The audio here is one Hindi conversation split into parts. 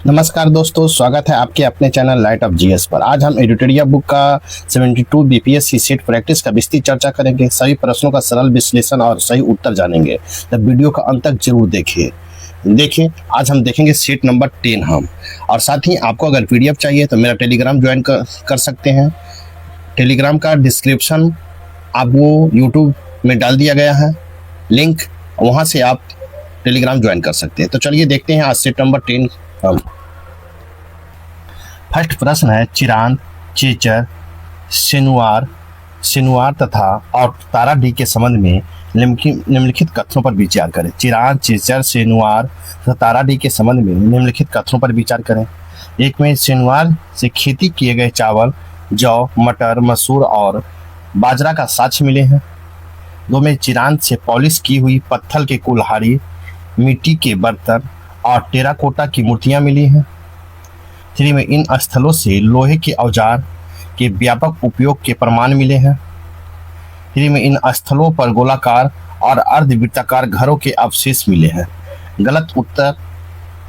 नमस्कार दोस्तों, स्वागत है आपके अपने चैनल लाइट ऑफ जीएस पर। आज हम एडिटोरियल बुक का 72 बीपीएससी सेट प्रैक्टिस का विस्तृत चर्चा करेंगे। सभी प्रश्नों का सरल विश्लेषण और सही उत्तर जानेंगे। तो वीडियो का अंत तक जरूर देखिए। आज हम देखेंगे सेट नंबर 10 हम। और साथ ही आपको अगर पीडीएफ चाहिए तो मेरा टेलीग्राम ज्वाइन कर सकते हैं। टेलीग्राम का डिस्क्रिप्शन आपको यूट्यूब में डाल दिया गया है लिंक, वहाँ से आप टेलीग्राम ज्वाइन कर सकते हैं। तो चलिए देखते हैं आज सेट नंबर 10 हम। फर्स्ट प्रश्न है, चिरांद, चेचर, सिनुआर तथा और तारा डी के संबंध में निम्नलिखित कथनों पर विचार करें। चिरांद, चेचर, सिनुआर तथा तारा डी के संबंध में निम्नलिखित कथनों पर विचार करें। एक में सिनुआर से खेती किए गए चावल, जौ, मटर, मसूर और बाजरा का साक्ष्य मिले हैं। दो में चिरांद से पॉलिश की हुई पत्थर के कुल्हाड़ी, मिट्टी के बर्तन और टेराकोटा की मूर्तियां मिली हैं। 3 में इन स्थलों से लोहे के औजार के व्यापक उपयोग के प्रमाण मिले हैं। 3 में इन स्थलों पर गोलाकार और अर्धवृत्ताकार घरों के अवशेष मिले हैं। गलत उत्तर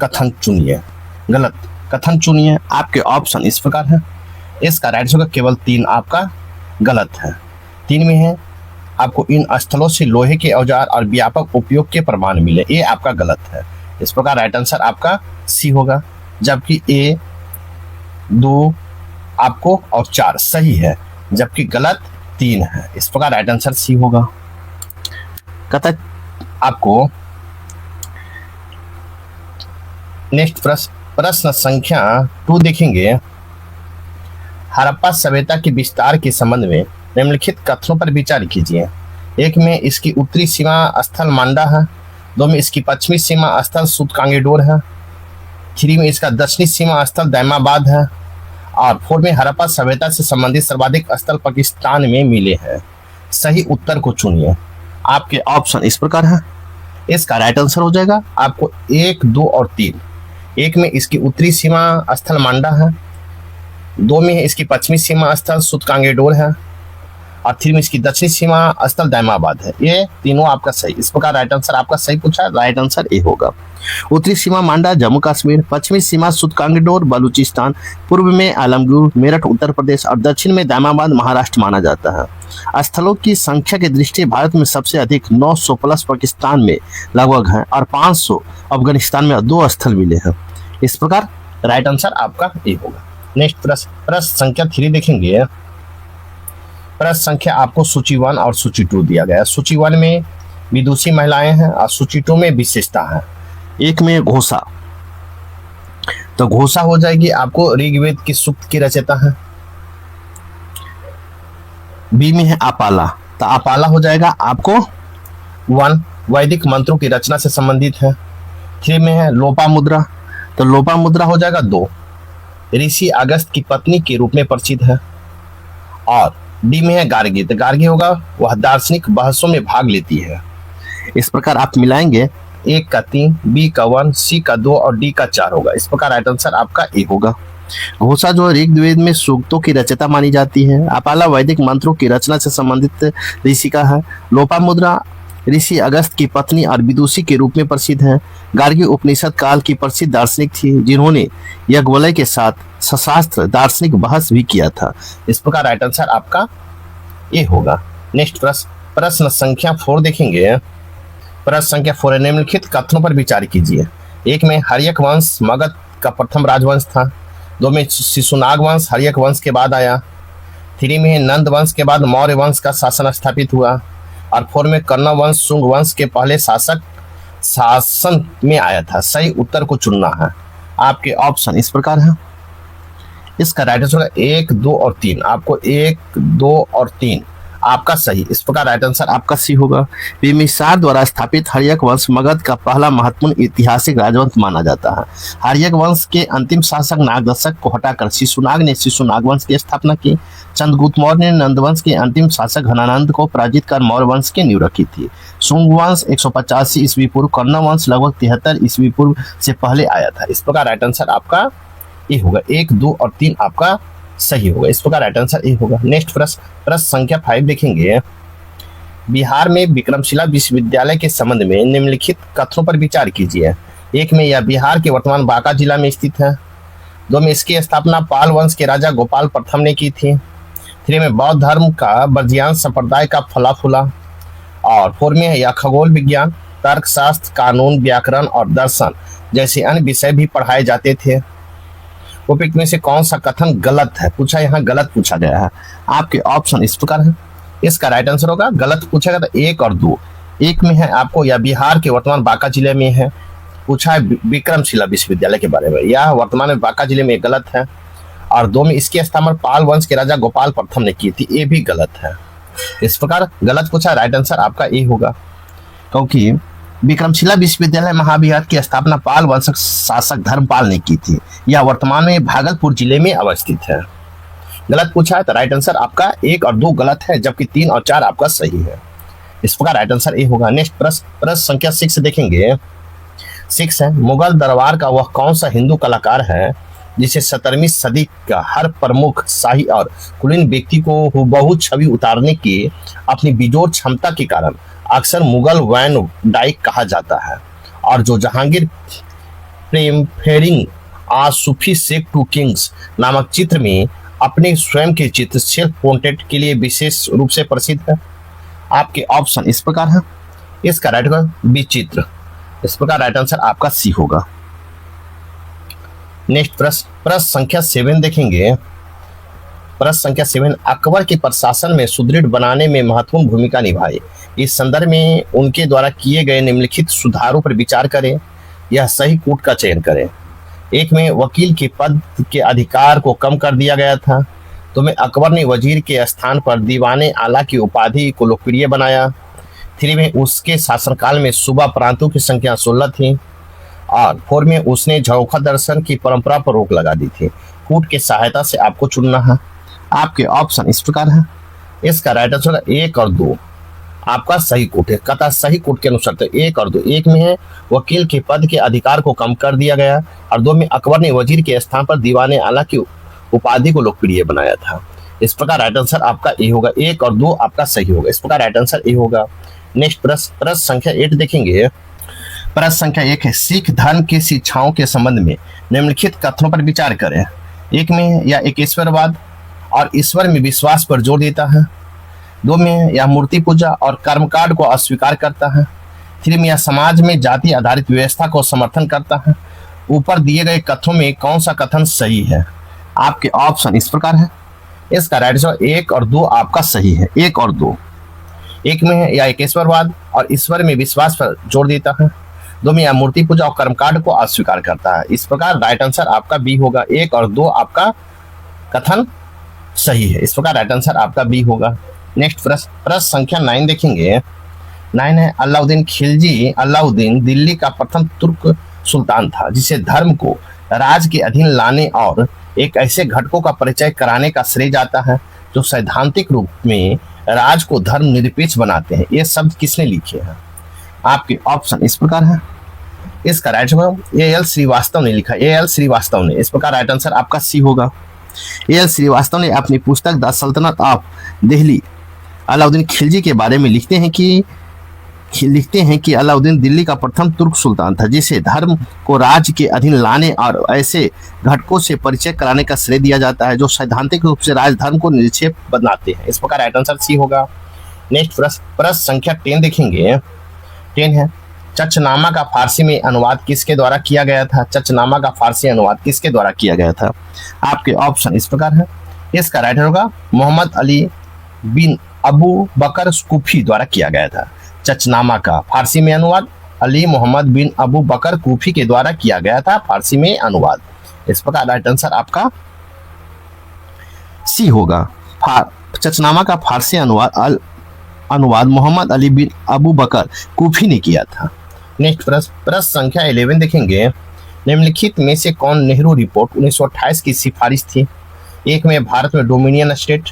कथन चुनिए। गलत कथन चुनिए। आपके ऑप्शन इस प्रकार है। इसका राइट होगा केवल 3 आपका गलत है। 3 में है आपको इन स्थलों से लोहे के औजार और व्यापक उपयोग के प्रमाण मिले, ये आपका गलत है। इस प्रकार राइट आंसर आपका सी होगा, जबकि ए 2 आपको और 4 सही है, जबकि गलत 3 है। इस प्रकार राइट आंसर सी होगा। कहता आपको नेक्स्ट प्रश्न संख्या 2 देखेंगे। हड़प्पा सभ्यता के विस्तार के संबंध में निम्नलिखित कथनों पर विचार कीजिए। 1 में इसकी उत्तरी सीमा स्थल मांडा है। 2 में इसकी पश्चिमी सीमा स्थल सूतकांगेडोर है। 3 में इसका दक्षिणी सीमा स्थल दैमाबाद है। और 4 में हड़प्पा सभ्यता से संबंधित सर्वाधिक स्थल पाकिस्तान में मिले हैं। सही उत्तर को चुनिए। आपके ऑप्शन इस प्रकार है। इसका राइट आंसर हो जाएगा आपको 1, 2 और 3। 1 में इसकी उत्तरी सीमा स्थल मांडा है। 2 में इसकी पश्चिमी सीमा स्थल सूतकांगेडोर है। और 3 में इसकी दक्षिणी सीमा स्थल दैमाबाद है। ये तीनों आपका सही। इस प्रकार राइट आंसर आपका सही पूछा, राइट आंसर ए होगा। उत्तरी सीमा मांडा जम्मू कश्मीर, पश्चिमी सीमा सूतकांगेडोर बलूचिस्तान, पूर्व में आलमगीर मेरठ उत्तर प्रदेश और दक्षिण में दैमाबाद महाराष्ट्र माना जाता है। स्थलों की संख्या की दृष्टि भारत में सबसे अधिक 900 प्लस पाकिस्तान में लगभग है और 500 अफगानिस्तान में 2 स्थल मिले हैं। इस प्रकार राइट आंसर आपका ए होगा। नेक्स्ट प्रश्न संख्या 3 देखेंगे। प्रश्न संख्या आपको सूची 1 और सूची 2 दिया गया है। सूची 1 में विदुषी महिलाएं हैं और सूची 2 में विशेषता है। 1 में घोषा, तो घोषा हो जाएगी आपको ऋग्वेद की सूक्त की रचयिता है। बी में है अपाला, तो अपाला हो जाएगा आपको 1 वैदिक मंत्रों की रचना से संबंधित है। 3 में है लोपामुद्रा, तो लोपामुद्रा हो जाएगा 2 ऋषि अगस्त की पत्नी के रूप में प्रसिद्ध है। और डी में है गार्गी, तो गार्गी होगा वह दार्शनिक बहसों में भाग लेती है। इस प्रकार आप मिलाएंगे 1 का 3, बी का 1, सी का 2 और डी का 4 होगा। इस प्रकार राइट आंसर आपका ए होगा। घोषा जो ऋग्वेद में सूक्तों की रचयिता मानी जाती है। अपाला वैदिक मंत्रों की रचना से संबंधित ऋषि का है। लोपामुद्रा ऋषि अगस्त की पत्नी और विदुषी के रूप में प्रसिद्ध है। गार्गी उपनिषद काल की प्रसिद्ध दार्शनिक थी, जिन्होंने याज्ञवल्क्य के साथ सशास्त्र दार्शनिक बहस भी किया था। इस प्रकार राइट आंसर आपका ए होगा। नेक्स्ट प्रश्न संख्या 4 देखेंगे। प्रश्न संख्या 4 निम्नलिखित कथनों पर विचार कीजिए। 1 में हर्यक वंश मगध का प्रथम राजवंश था। 2 में शिशुनाग वंश हर्यक वंश के बाद आया। 3 में नंद वंश के बाद मौर्य वंश का शासन स्थापित हुआ। और 4 में कर्ण वंश शुंग वंश के पहले शासन में आया था। सही उत्तर को चुनना है। आपके ऑप्शन इस प्रकार है। इसका राइट आंसर होगा 1, 2 और 3। आपको 1, 2 और 3 आपका सही। इस प्रकार राइट आंसर आपका सी होगा। बिम्बिसार द्वारा स्थापित हर्यक वंश मगध का पहला महत्वपूर्ण ऐतिहासिक राजवंश माना जाता है। हर्यक वंश के अंतिम शासक नागदशक को हटाकर शिशुनाग ने शिशुनाग वंश की स्थापना की। चंद्रगुप्त मौर्य ने नंद वंश के अंतिम शासक घनानंद को पराजित कर मौर्य वंश की नींव रखी थी। शुंग वंश 185 ईस्वी पूर्व, कर्ण वंश लगभग 73 ईस्वी पूर्व से पहले आया था। इस प्रकार राइट आंसर आपका ए होगा। 1, 2 और 3 आपका सही होगा। इस प्रकार राइट आंसर ए होगा। नेक्स्ट प्रश्न संख्या 5 देखेंगे। बिहार में विक्रमशिला विश्वविद्यालय के संबंध में निम्नलिखित कथनों पर विचार कीजिए। एक में यह बिहार के वर्तमान बांका जिला में स्थित है। दो में इसकी स्थापना पाल वंश के राजा गोपाल प्रथम ने की थी। थ्री में बौद्ध धर्म का बर्जियान संप्रदाय का फला फूला। और फोर में है यह खगोल विज्ञान, तर्कशास्त्र, कानून, व्याकरण और दर्शन जैसे अन्य विषय भी पढ़ाए जाते थे। उपयुक्त में से कौन सा कथन गलत है, पूछा, यहाँ गलत पूछा गया है। आपके ऑप्शन इस प्रकार है। इसका राइट आंसर होगा, गलत पूछेगा तो एक और दो। एक में है आपको यह बिहार के वर्तमान बांका जिले में है, पूछा है विक्रमशिला विश्वविद्यालय के बारे में, यह वर्तमान में बांका जिले में गलत है। और दो में इसकी स्थापना पाल वंश के राजा गोपाल प्रथम ने की थी, ये भी गलत है। इस प्रकार गलत पूछा, राइट आंसर आपका ए होगा, क्योंकि विक्रमशिला विश्वविद्यालय महाविहार की स्थापना पाल वंश शासक धर्मपाल ने की थी। यह वर्तमान में भागलपुर जिले में अवस्थित है। गलत पूछा है तो राइट आंसर आपका एक और दो गलत है, जबकि तीन और चार आपका सही है। इस प्रकार राइट आंसर ए होगा। नेक्स्ट प्रश्न संख्या 6 देखेंगे। 6 है, मुगल दरबार का वह कौन सा हिंदू कलाकार है जिसे 17वीं सदी का हर प्रमुख शाही और कुलीन व्यक्ति को हुबहू छवि उतारने की अपनी बेजोड़ क्षमता के कारण अक्सर मुगल वैन डाइक कहा जाता है, और जो जहांगीर प्रेमफेरिंग आ सूफी शेख टू किंग्स नामक चित्र में अपने स्वयं के चित्र सेल्फ पोर्ट्रेट के लिए विशेष रूप से प्रसिद्ध है। आपके ऑप्शन इस प्रकार है। इसका राइट होगा बी चित्र। इस प्रकार राइट आंसर आपका सी होगा। नेक्स्ट प्रश्न संख्या 7 देखेंगे। प्रश्न संख्या 7, अकबर के प्रशासन में सुदृढ़ बनाने में महत्वपूर्ण भूमिका निभाई। इस संदर्भ में उनके द्वारा किए गए निम्नलिखित सुधारों पर विचार करें, यह सही कूट का चयन करें। एक में वकील के पद के अधिकार को कम कर दिया गया था। तो में अकबर ने वजीर के स्थान पर दीवाने आला की उपाधि को लोकप्रिय बनाया। 3 में उसके शासनकाल में सूबा प्रांतों की संख्या 16 थी। और 4 में उसने झरोखा दर्शन की परंपरा पर रोक लगा दी थी। कूट की सहायता से आपको चुनना है। आपके ऑप्शन इस प्रकार है। इसका राइट आंसर 1 और 2 आपका सही कूट है। कथा सही कूट के अनुसार तो 1 और 2। 1 में है वकील के पद के अधिकार को कम कर दिया गया, और 2 में अकबर ने वजीर के स्थान पर दीवाने आला की उपाधि को लोकप्रिय बनाया था। इस प्रकार राइट आंसर आपका ए होगा। 1 और 2 आपका सही होगा। इस प्रकार राइट आंसर ए होगा। नेक्स्ट प्रश्न संख्या 8 देखेंगे। प्रश्न संख्या 1 है, सिख धर्म की शिक्षाओं के संबंध में निम्नलिखित कथनों पर विचार करें। 1 में यह एक ईश्वरवाद और ईश्वर में विश्वास पर जोर देता है। 2 में यह मूर्ति पूजा और कर्मकांड को अस्वीकार करता है। 3 में यह समाज में जाति आधारित व्यवस्था को समर्थन करता है। ऊपर दिए गए कथनों में कौन सा कथन सही है? आपके ऑप्शन इस प्रकार है। इसका राइट आंसर 1 और 2 आपका सही है। 1 और 2। 1 में है यह एक ईश्वरवाद और ईश्वर में विश्वास पर जोर देता है। 2 में यह मूर्ति पूजा और कर्मकांड को अस्वीकार करता है। इस प्रकार राइट आंसर आपका बी होगा। 1 और 2 आपका कथन सही है। इस प्रकार राइट आंसर आपका बी होगा। नेक्स्ट प्रश्न संख्या 9 देखेंगे। 9 है, अलाउद्दीन खिलजी अलाउद्दीन दिल्ली का प्रथम तुर्क सुल्तान था जिसे धर्म को राज के अधीन लाने और एक ऐसे घटकों का परिचय कराने का श्रेय जाता है जो सैद्धांतिक रूप में राज को धर्म निरपेक्ष बनाते हैं। ये शब्द किसने लिखे हैं? आपके ऑप्शन इस प्रकार है। इसका राइट आंसर ए.एल. श्रीवास्तव ने लिखा। ए.एल. श्रीवास्तव ने। इस प्रकार राइट आंसर आपका सी होगा। ए.एल. श्रीवास्तव ने अपनी पुस्तक द सल्तनत ऑफ दिल्ली अलाउद्दीन खिलजी के बारे में लिखते हैं कि अलाउद्दीन दिल्ली का प्रथम तुर्क सुल्तान था जिसे धर्म को राज्य के अधीन लाने और ऐसे घटकों से परिचय कराने का श्रेय दिया जाता है जो सैद्धांतिक रूप से राजधर्म को निरपेक्ष बनाते हैं। इस प्रकार राइट आंसर सी होगा। नेक्स्ट प्रश्न संख्या 10 देखेंगे। 10 है, चचनामा का फारसी में अनुवाद किसके द्वारा किया गया था? चचनामा का फारसी अनुवाद किसके द्वारा किया गया था? आपके ऑप्शन इस प्रकार है। इसका राइट होगा मोहम्मद अली बिन अबू बकर कूफी द्वारा किया गया था। चचनामा का फारसी में अनुवाद अली मोहम्मद बिन अबू बकर कूफी के द्वारा किया गया था, फारसी में अनुवाद। इस प्रकार राइट आंसर आपका सी होगा। चचनामा का फारसी अनुवाद मोहम्मद अली बिन अबू बकर कूफी ने किया था। नेक्स्ट प्रश्न संख्या 11 देखेंगे। निम्नलिखित में से कौन नेहरू रिपोर्ट 1928 की सिफारिश थी? 1 में भारत में डोमिनियन स्टेट,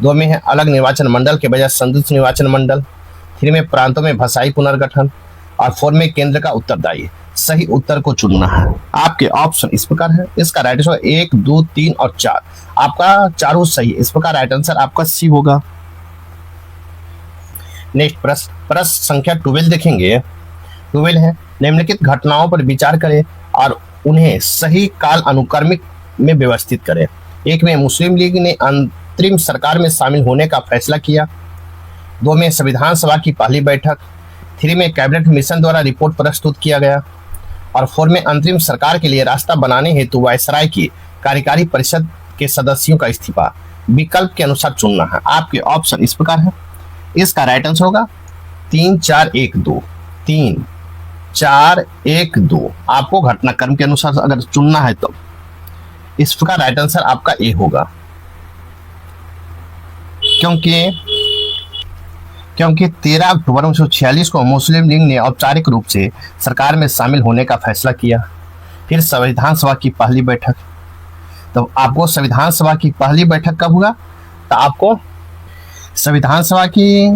2 में है अलग निर्वाचन मंडल के बजाय संयुक्त निर्वाचन मंडल, 3 में प्रांतों में भाषाई पुनर्गठन, और 4 में केंद्र का उत्तरदायी। सही उत्तर को चुनना है। आपके ऑप्शन इस प्रकार है। इसका राइट आंसर 1, 2, 3 और 4 आपका चारों सही। इस प्रकार राइट आंसर आपका सी होगा। नेक्स्ट प्रश्न संख्या 12 देखेंगे। 12 है, निम्नलिखित घटनाओं पर विचार करें और उन्हें सही काल अनुक्रमिक में व्यवस्थित करें। एक में मुस्लिम लीग ने अंतरिम सरकार में शामिल होने का फैसला किया। 2 में संविधान सभा की पहली बैठक। 3 में कैबिनेट मिशन द्वारा रिपोर्ट प्रस्तुत किया गया। और 4 में अंतरिम सरकार के लिए रास्ता बनाने हेतु वायसराय की कार्यकारी परिषद के सदस्यों का इस्तीफा विकल्प के अनुसार चुनना है। आपके ऑप्शन इस प्रकार है। इसका राइट आंसर होगा 3 4 1 2। 3 4 1 2 आपको घटनाक्रम के अनुसार अगर चुनना है तो इस प्रकार राइट आंसर आपका ए होगा, क्योंकि 13 अक्टूबर 1946 को मुस्लिम लीग ने औपचारिक रूप से सरकार में शामिल होने का फैसला किया। फिर संविधान सभा की पहली बैठक। तो आपको संविधान सभा की पहली बैठक कब हुआ? तो आपको संविधान सभा की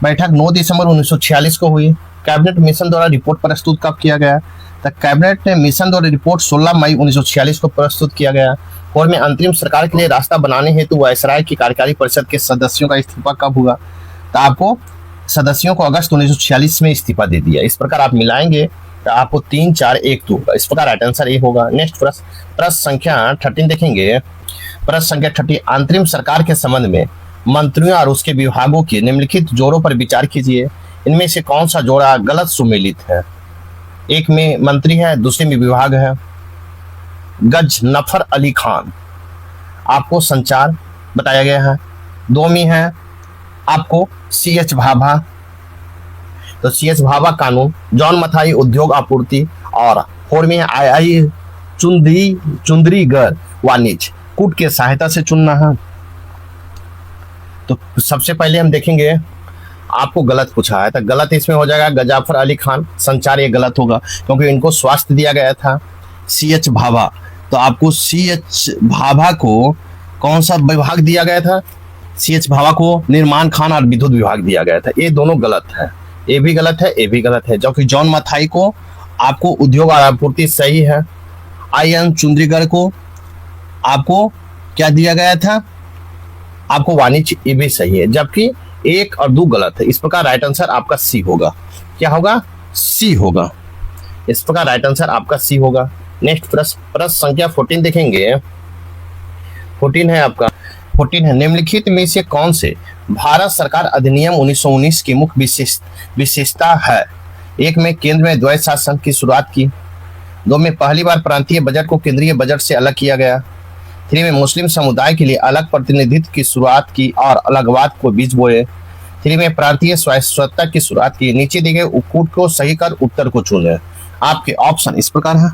बैठक 9 दिसंबर 1946 को हुई। कैबिनेट मिशन द्वारा रिपोर्ट प्रस्तुत कब किया गया? तो कैबिनेट मिशन द्वारा रिपोर्ट 16 मई 1946 को प्रस्तुत किया गया। और में अंतरिम सरकार के लिए रास्ता बनाने हेतु वायसराय की कार्यकारी परिषद के सदस्यों का इस्तीफा कब हुआ? तो आपको सदस्यों को अगस्त 1946 में इस्तीफा दे दिया। इस प्रकार आप मिलाएंगे तो आपको 3 4 1 2 इस प्रकार राइट आंसर ए होगा। नेक्स्ट प्रश्न संख्या 13 देखेंगे। प्रश्न संख्या 13 अंतरिम सरकार के संबंध में मंत्रियों और उसके विभागों के निम्नलिखित जोड़ों पर विचार कीजिए। इनमें से कौन सा जोड़ा गलत सुमेलित है? एक में मंत्री है, दूसरे में विभाग है। गजनफर अली खान आपको संचार बताया गया है। 2 में है आपको CH भाभा, तो CH भाभा कानून। जॉन मथाई उद्योग आपूर्ति। और 4 में है II चुंदरीगढ़ वाणिज्य कूट के सहायता से चुनना है। तो सबसे पहले हम देखेंगे आपको गलत पूछा है, तो गलत इसमें हो जाएगा गजाफर अली खान। संचार ये गलत होगा क्योंकि इनको स्वास्थ्य दिया गया था। CH भाभा, तो आपको CH भाभा को कौन सा विभाग दिया गया था? CH भाभा को निर्माण खान और विद्युत विभाग दिया गया था। ये दोनों गलत है, ये भी गलत है, ये भी गलत है। जबकि जॉन मथाई को आपको उद्योग और आपूर्ति सही है। IN चुंदरीगढ़ को आपको क्या दिया गया था? आपको वाणिज्य, ये भी सही है। जबकि 1 और 2 गलत है। इस प्रकार राइट आंसर आपका सी होगा। क्या होगा? सी होगा। इस प्रकार राइट आंसर आपका सी होगा। नेक्स्ट प्रश्न संख्या 14 देखेंगे। 14 है आपका। 14 है निम्नलिखित में से कौन से भारत सरकार अधिनियम 1919 की मुख्य विशेषता है? 1 में केंद्र में द्वैत शासन की शुरुआत की। 2 में पहली बार प्रांतीय बजट को केंद्रीय बजट से अलग किया गया। 3 में मुस्लिम समुदाय के लिए अलग प्रतिनिधित्व की शुरुआत की और अलगवाद को बीज बोए। 3 में प्रांतीय स्वायत्तता की शुरुआत की। नीचे दिए गए कूट को सही कर उत्तर को चुने। आपके ऑप्शन इस प्रकार है।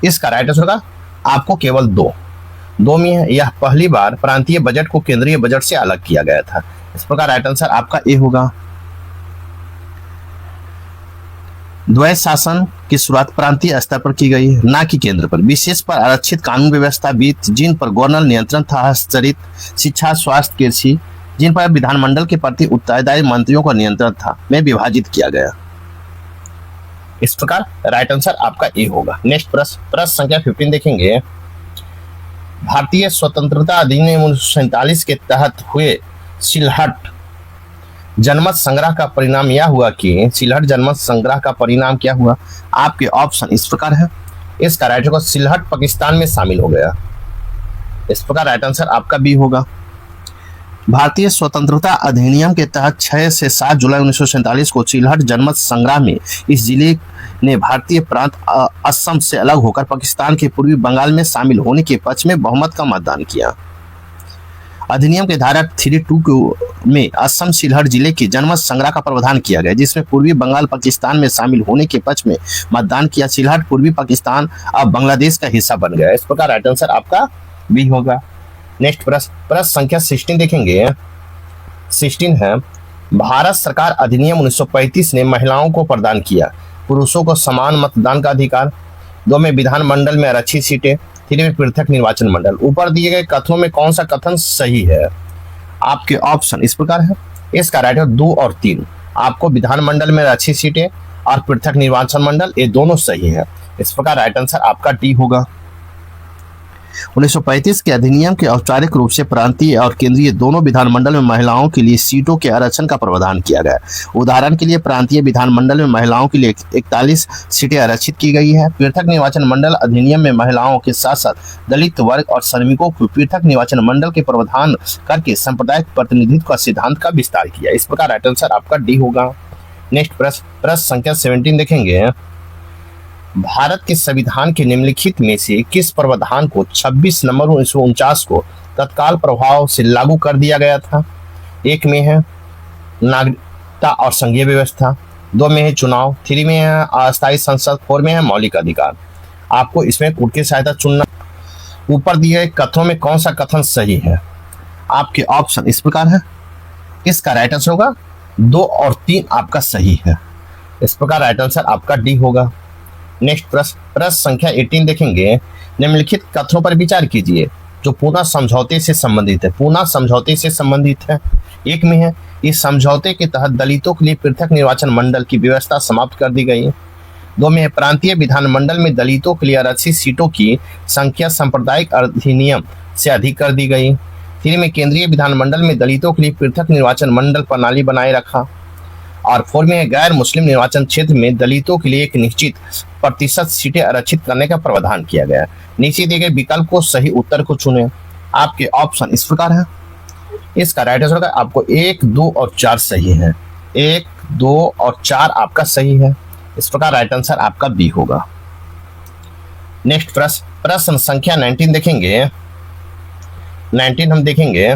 इसका राइट आंसर होगा आपको केवल 2 में है। यह पहली बार प्रांतीय बजट को केंद्रीय बजट से अलग किया गया था। इस प्रकार राइट आंसर आपका ए होगा। द्वैत शासन की शुरुआत प्रांतीय स्तर पर की गई, ना कि केंद्र पर। विशेष पर आरक्षित कानून व्यवस्था बीच जिन पर गवर्नर नियंत्रण था, हस्तचरित, शिक्षा, स्वास्थ्य, कृषि, जिन पर विधानमंडल के प्रति उत्तरदायी मंत्रियों का नियंत्रण था, में विभाजित किया गया। इस प्रकार राइट आंसर आपका ए होगा। नेक्स्ट प्रश्न संख्या 15 देखेंगे। भारतीय स्वतंत्रता अधिनियम 1947 के तहत हुए सिलहट जनमत संग्रह का परिणाम यह हुआ कि सिलहट जनमत संग्रह का परिणाम क्या हुआ? आपके ऑप्शन इस प्रकार है। इसका राइट होगा सिलहट पाकिस्तान में शामिल हो गया। इस प्रकार राइट आंसर आपका बी होगा। भारतीय स्वतंत्रता अधिनियम के तहत 6 से 7 जुलाई 1947 को सिलहट जनमत संग्रह में इस जिले ने भारतीय प्रांत असम से अलग होकर पाकिस्तान के पूर्वी बंगाल में शामिल होने के पक्ष में बहुमत का मतदान किया। अधिनियम के धारा 32 में असम सिलहट जिले के जनमत संग्रह का प्रावधान किया गया, जिसमें पूर्वी बंगाल पाकिस्तान में शामिल होने के पक्ष में मतदान किया। सिलहट पूर्वी पाकिस्तान अब बांग्लादेश का हिस्सा बन गया। इस प्रकार राइट आंसर आपका बी होगा। नेक्स्ट प्रश्न संख्या 16 देखेंगे। 16 है भारत सरकार अधिनियम 1935 ने महिलाओं को प्रदान किया पुरुषों को समान मतदान का अधिकार। 2 में विधानमंडल में आरक्षित सीटें। 3 में पृथक निर्वाचन मंडल। ऊपर दिए गए कथनों में कौन सा कथन सही है? आपके ऑप्शन इस प्रकार है। इसका राइट है 2 और 3। आपको विधानमंडल में आरक्षित सीटें और पृथक निर्वाचन मंडल, ये दोनों सही है। इस प्रकार राइट आंसर आपका डी होगा। 1935 के अधिनियम के औपचारिक रूप से प्रांतीय और केंद्रीय दोनों विधानमंडल में महिलाओं के लिए सीटों के आरक्षण का प्रावधान किया गया। उदाहरण के लिए प्रांतीय विधानमंडल में महिलाओं के लिए 41 सीटें आरक्षित की गई है। पृथक निर्वाचन मंडल अधिनियम में महिलाओं के साथ साथ दलित वर्ग और श्रमिकों को पृथक निर्वाचन मंडल के प्रावधान करके सांप्रदायिक प्रतिनिधित्व का सिद्धांत का विस्तार किया। इस प्रकार राइट आंसर आपका डी होगा। नेक्स्ट प्रश्न संख्या 17 देखेंगे। भारत के संविधान के निम्नलिखित में से किस प्रावधान को 26 नवंबर 1949 को तत्काल प्रभाव से लागू कर दिया गया था? एक में है नागरिकता और संघीय व्यवस्था, 2 में है चुनाव, 3 में है अस्थायी संसद, 4 में है मौलिक अधिकार। आपको इसमें कोड की सहायता चुनना। ऊपर दिए गए कथनों में कौन सा कथन सही है? आपके ऑप्शन इस प्रकार है। इसका राइट आंसर होगा 2 और 3 आपका सही है। इस प्रकार राइट आंसर आपका डी होगा। नेक्स्ट प्रश्न संख्या 18 देखेंगे। निम्नलिखित कथनों पर विचार कीजिए जो पूना समझौते से संबंधित है। पूना समझौते से संबंधित है। एक में है इस समझौते के तहत दलितों के लिए पृथक निर्वाचन मंडल की व्यवस्था समाप्त कर दी गई। 2 में है प्रांतीय विधानमंडल में दलितों के लिए आरक्षित सीटों की संख्या सांप्रदायिक अधिनियम से अधिक कर दी गई। 3 में केंद्रीय विधानमंडल में दलितों के लिए पृथक निर्वाचन मंडल प्रणाली बनाए रखा। और 4 में है गैर मुस्लिम निर्वाचन क्षेत्र में दलितों के लिए एक निश्चित प्रतिशत सीटें आरक्षित करने का प्रावधान किया गया। नीचे दिए गए विकल्प को सही उत्तर को चुने। आपके ऑप्शन इस प्रकार है। इसका राइट आंसर होगा आपको 1, 2 और 4 सही है। 1, 2 और 4 आपका सही है। इस प्रकार राइट आंसर आपका बी होगा। नेक्स्ट प्रश्न संख्या 19 देखेंगे। 19 हम देखेंगे।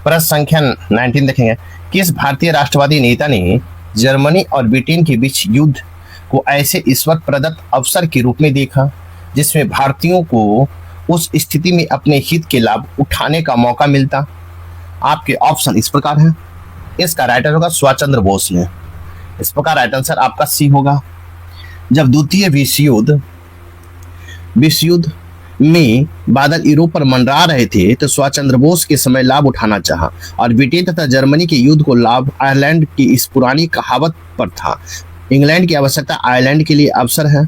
प्रश्न संख्या 19 देखेंगे। किस भारतीय राष्ट्रवादी नेता ने जर्मनी और ब्रिटेन के बीच युद्ध को ऐसे ईश्वर प्रदत्त अवसर के रूप में देखा जिसमें भारतीयों को उस स्थिति में अपने हित के लाभ उठाने का मौका मिलता? आपके ऑप्शन इस प्रकार है। इसका राइट आंसर होगा सुभाष चंद्र बोस ने। इस प्रकार राइट आंसर आपका सी होगा। जब द्वितीय विश्व युद्ध में बादल यूरोप पर मंडरा रहे थे तो सुभाष चंद्र बोस के समय लाभ उठाना चाहा और ब्रिटेन तथा जर्मनी के युद्ध को लाभ आयरलैंड की इस पुरानी कहावत पर था, इंग्लैंड की आवश्यकता आयरलैंड के लिए अवसर है।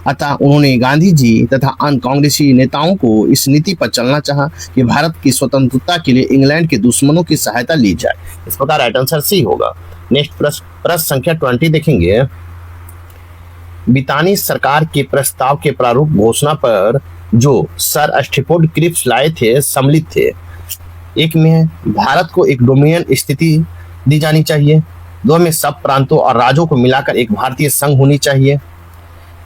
अतः उन्होंने गांधी जी तथा अन्य कांग्रेसी नेताओं को इस नीति पर चलना चाहा कि भारत की स्वतंत्रता के लिए इंग्लैंड के दुश्मनों की सहायता ली जाए। इस प्रकार राइट आंसर सी होगा। नेक्स्ट प्रश्न संख्या 20 देखेंगे। ब्रितानी सरकार के प्रस्ताव के प्रारूप घोषणा पर जो सर स्टीफोर्ड क्रिप्स लाए थे सम्मिलित थे। एक में है भारत को एक डोमिनियन स्थिति दी जानी चाहिए। 2 में सब प्रांतों और राज्यों को मिलाकर एक भारतीय संघ होनी चाहिए।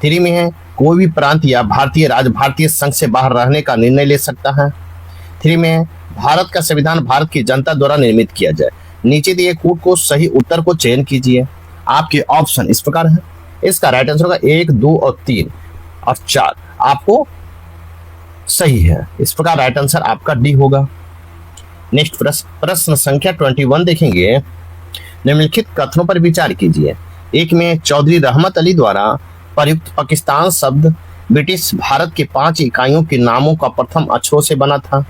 3 में है कोई भी प्रांत या भारतीय राज्य भारतीय संघ से बाहर रहने का निर्णय ले सकता है। 3 में है भारत का संविधान भारत की जनता द्वारा निर्मित किया जाए। नीचे दिए कोड को सही उत्तर को चयन कीजिए। आपके ऑप्शन इस प्रकार है। इसका राइट आंसर होगा 1, 2 और 3 और 4 आपको सही है। इस प्रकार राइट आंसर आपका डी होगा। नेक्स्ट प्रश्न संख्या 21 देखेंगे। निम्नलिखित कथनों पर विचार कीजिए। एक में चौधरी रहमत अली द्वारा प्रयुक्त पाकिस्तान शब्द ब्रिटिश भारत के 5 इकाइयों के नामों का प्रथम अक्षरों से बना था।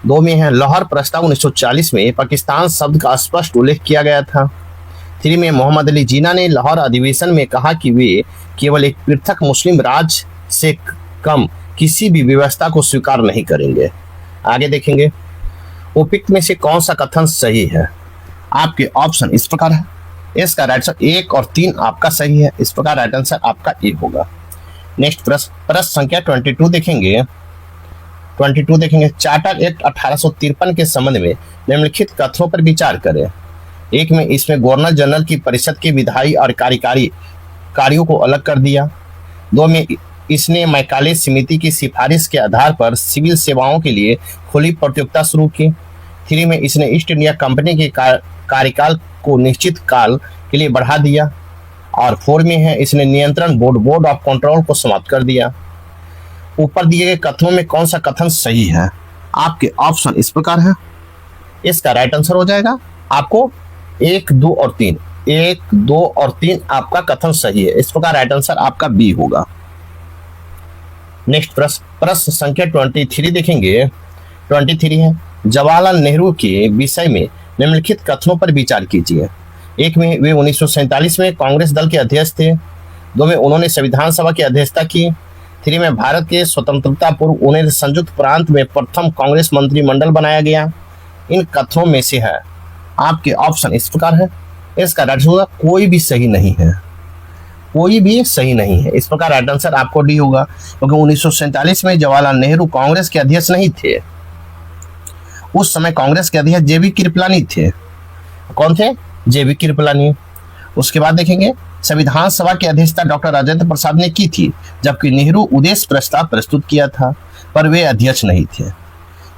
2 में है लाहौर प्रस्ताव 1940 में पाकिस्तान शब्द का स्पष्ट उल्लेख किया गया था। 3 में मोहम्मद अली जिन्ना ने लाहौर अधिवेशन में कहा कि वे केवल एक पृथक मुस्लिम राज्य से कम किसी भी व्यवस्था को स्वीकार नहीं करेंगे। आगे देखेंगे उपयुक्त में से कौन सा कथन सही है। आपके ऑप्शन इस प्रकार है। इसका राइट आंसर 1 और 3 आपका सही है। इस प्रकार राइट आंसर आपका ए होगा। नेक्स्ट प्रश्न संख्या 22 देखेंगे। 22 देखेंगे। चार्टर एक्ट 1853 के संबंध में निम्नलिखित कथनों पर विचार करें। एक में इसमें गवर्नर जनरल की परिषद के विधायी और कार्यकारी कार्यों को अलग कर दिया। 2 में इसने मैकाले समिति की सिफारिश के आधार पर सिविल सेवाओं के लिए खुली प्रतियोगिता शुरू की। 3 में इसने ईस्ट इंडिया कंपनी के कार्यकाल को निश्चित काल के लिए बढ़ा दिया। और 4 में है इसने नियंत्रण बोर्ड ऑफ कंट्रोल को समाप्त कर दिया। ऊपर दिए गए कथनों में कौन सा कथन सही है। आपके ऑप्शन इस प्रकार है। इसका राइट आंसर हो जाएगा आपको 1, 2 और 3। 1, 2 और 3 आपका कथन सही है। इस प्रकार राइट आंसर आपका बी होगा। नेक्स्ट प्रश्न संख्या 23 देखेंगे। 23 है जवाहरलाल नेहरू के विषय में निम्नलिखित कथनों पर विचार कीजिए। एक में वे 1947 में कांग्रेस दल के अध्यक्ष थे। 2 में उन्होंने संविधान सभा की अध्यक्षता की। 3 में भारत के स्वतंत्रता पूर्व उन्हें संयुक्त प्रांत में प्रथम कांग्रेस मंत्रिमंडल बनाया गया। इन कथनों में से है आपके ऑप्शन इस प्रकार है। इसका राइट होगा कोई भी सही नहीं है, कोई भी सही नहीं है। इस प्रकार राइट आंसर आपको डी होगा, क्योंकि 1947 में जवाहरलाल नेहरू कांग्रेस के अध्यक्ष नहीं थे। उस समय कांग्रेस के अध्यक्ष जेबी कृपलानी थे। कौन थे? जेबी कृपलानी। उसके बाद देखेंगे संविधान सभा की अध्यक्षता डॉक्टर राजेंद्र प्रसाद ने की थी, जबकि नेहरू उद्देश्य प्रस्ताव प्रस्तुत किया था, पर वे अध्यक्ष नहीं थे।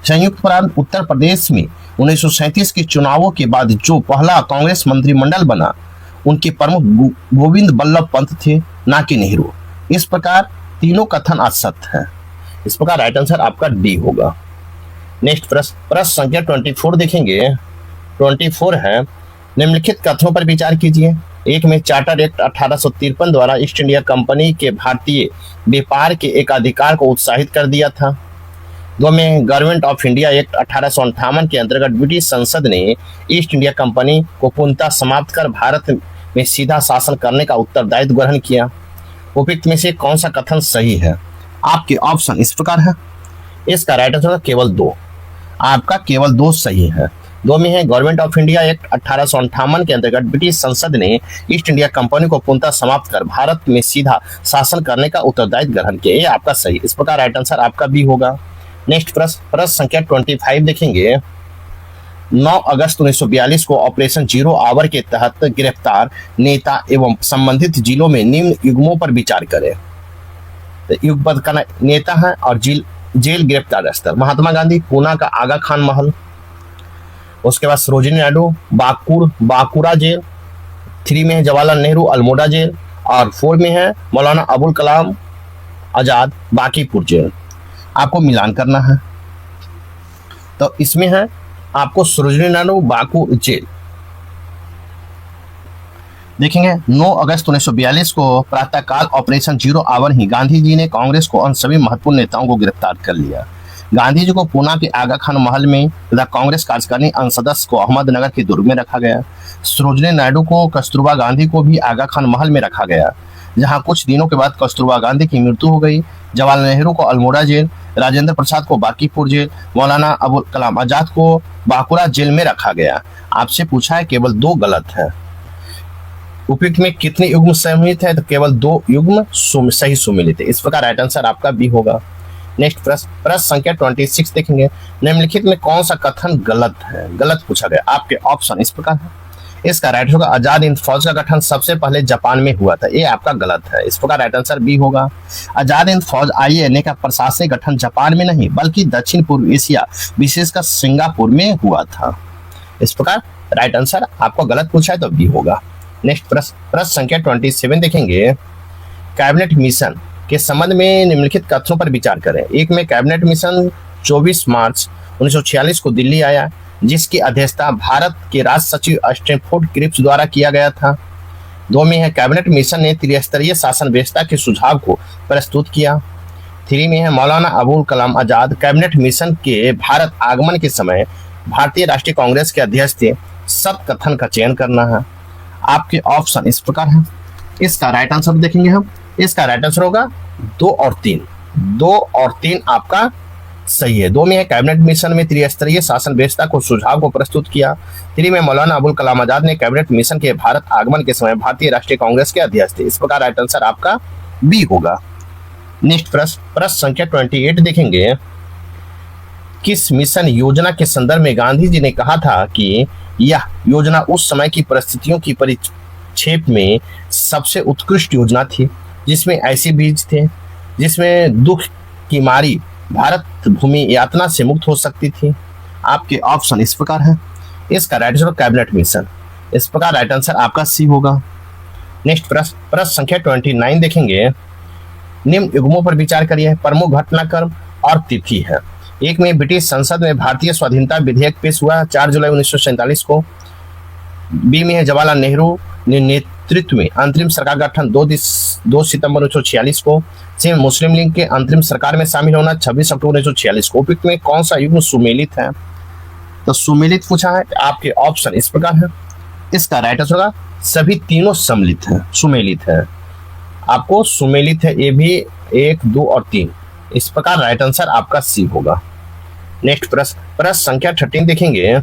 संयुक्त प्रांत उत्तर प्रदेश में 1937 के चुनावों के बाद जो पहला कांग्रेस मंत्रिमंडल बना, उनके प्रमुख गोविंद बल्लभ पंत थे, ना कि नेहरू। इस प्रकार तीनों कथन असत्य है। इस प्रकार राइट आंसर आपका डी होगा। नेक्स्ट प्रश्न संख्या 24 देखेंगे। 24 है, निम्नलिखित कथनों पर विचार कीजिए। 1 में चार्टर एक्ट 1853 द्वारा ईस्ट इंडिया कंपनी के भारतीय व्यापार के एकाधिकार को उत्साहित कर दिया था। 2 में गवर्नमेंट ऑफ इंडिया एक्ट 1858 के अंतर्गत ब्रिटिश संसद ने ईस्ट इंडिया कंपनी को पूर्णतः समाप्त कर भारत में सीधा शासन करने का उत्तरदायित्व ग्रहण किया। उपयुक्त में से कौन सा कथन सही है? आपके ऑप्शन इस प्रकार है। इसका राइट आंसर केवल 2, आपका केवल 2 सही है। 2 में है गवर्नमेंट ऑफ इंडिया एक्ट 1858 के अंतर्गत ब्रिटिश संसद ने ईस्ट इंडिया कंपनी को पूर्णतः समाप्त कर भारत में सीधा शासन करने का उत्तरदायित्व ग्रहण किया। ये आपका सही। इस प्रकार राइट आंसर आपका भी होगा। नेक्स्ट प्रश्न संख्या 25 देखेंगे। 9 अगस्त 1942 को ऑपरेशन जीरो आवर के तहत गिरफ्तार नेता एवं संबंधित जिलों में निम्न युग्मों पर विचार करें। तो युगपद का नेता है और जेल गिरफ्तार स्थल महात्मा गांधी, पूना का आगा खान महल। उसके बाद सरोजिनी नायडू बांकुरा जेल। 3 में है जवाहरलाल नेहरू अल्मोड़ा जेल, और 4 में है मौलाना अबुल कलाम आजाद बांकीपुर जेल। आपको मिलान करना है, तो इसमें है आपको सरोजिनी नायडू बांकुर जेल। देखेंगे 9 अगस्त 1942 को प्रातःकाल ऑपरेशन जीरो आवर ही गांधी जी ने कांग्रेस को अन्य सभी महत्वपूर्ण नेताओं को गिरफ्तार कर लिया। गांधी जी को पूना के आगा खान महल में तथा कांग्रेस कार्यकारिणी अन्य सदस्य को अहमदनगर के दुर्ग में रखा गया। सरोजिनी नायडू को कस्तूरबा गांधी को भी आगा खान महल में रखा गया, जहां कुछ दिनों के बाद कस्तूरबा गांधी की मृत्यु हो गई। जवाहरलाल नेहरू को अल्मोड़ा जेल, राजेंद्र प्रसाद को बांकीपुर जेल, मौलाना अबुल कलाम आजाद को बांकुरा जेल में रखा गया। आपसे पूछा है केवल 2 गलत है। उपयुक्त में कितने युग्म सम्मिलित है? तो केवल 2 युग्म सही सम्मिलित है। इस प्रकार राइट आंसर आपका बी होगा। नेक्स्ट प्रश्न संख्या 26 देखेंगे। निम्नलिखित में कौन सा कथन गलत है? गलत पूछा गया। आपके ऑप्शन इस प्रकार है। इसका राइट होगा आजाद हिंद फौज का गठन सबसे पहले जापान में हुआ था। ये आपका गलत है। इस प्रकार राइट आंसर बी होगा। आजाद हिंद फौज INA का प्रशासनिक गठन जापान में नहीं बल्कि दक्षिण पूर्व एशिया विशेषकर सिंगापुर में हुआ था। इस प्रकार राइट आंसर आपको गलत पूछा है तो बी होगा। नेक्स्ट प्रश्न संख्या 27 देखेंगे। कैबिनेट मिशन के संबंध में निम्नलिखित कथनों पर विचार करें। 1 में कैबिनेट मिशन 24 मार्च 1946 को दिल्ली आया, जिसकी अध्यक्षता भारत के राज सचिव स्टैनफोर्ड क्रिप्स द्वारा किया गया था। 2 में है कैबिनेट मिशन ने त्रिस्तरीय शासन व्यवस्था के सुझाव को प्रस्तुत किया। 3 में है मौलाना अबुल कलाम आजाद कैबिनेट मिशन के भारत आगमन के समय भारतीय राष्ट्रीय कांग्रेस के अध्यक्ष थे। सत्य कथन का चयन करना है। आपके ऑप्शन इस प्रकार है। इसका राइट आंसर देखेंगे हम। इसका राइट आंसर होगा 2 और 3। 2 और 3 आपका सही है। 2 में है कैबिनेट मिशन में त्रिस्तरीय शासन व्यवस्था को सुझाव को प्रस्तुत किया। 3 में मौलाना अबुल कलाम आजाद ने कैबिनेट मिशन के भारत आगमन के समय भारतीय राष्ट्रीय कांग्रेस के अध्यक्ष थे। इस प्रकार राइट आंसर आपका बी होगा। नेक्स्ट प्रश्न संख्या 28 देखेंगे। किस मिशन योजना के संदर्भ में गांधी जी ने कहा था कि यह योजना उस समय की परिस्थितियों की परिप्रेक्ष्य में सबसे उत्कृष्ट योजना थी, जिसमें ऐसे बीज थे जिसमें दुख की मारी भारत भूमि यातना से मुक्त हो सकती थी। आपके ऑप्शन इस प्रकार है। इसका राइट आंसर कैबिनेट मिशन। इस प्रकार राइट आंसर आपका सी होगा। नेक्स्ट प्रश्न संख्या 29 देखेंगे। निम्न युग्मों पर विचार करिए। प्रमुख घटनाक्रम और तिथि है। 1 में ब्रिटिश संसद में भारतीय स्वाधीनता विधेयक पेश हुआ 4 जुलाई 1947 को। बी में है जवाहरलाल नेहरू नेतृत्व में अंतरिम सरकार गठन 2 सितंबर 1946 को। सी मुस्लिम लीग के अंतरिम सरकार में शामिल होना 26 अक्टूबर 1946 को। उपयुक्त में कौन सा युग्म सुमेलित है? तो सुमेलित पूछा है। आपके ऑप्शन इस प्रकार है। इसका राइट आंसर होगा सभी तीनों सम्मिलित है, सुमेलित है। आपको सुमेलित है, ये भी 1, 2 और 3। इस प्रकार राइट आंसर आपका सी होगा। नेक्स्ट प्रश्न संख्या 13 देखेंगे।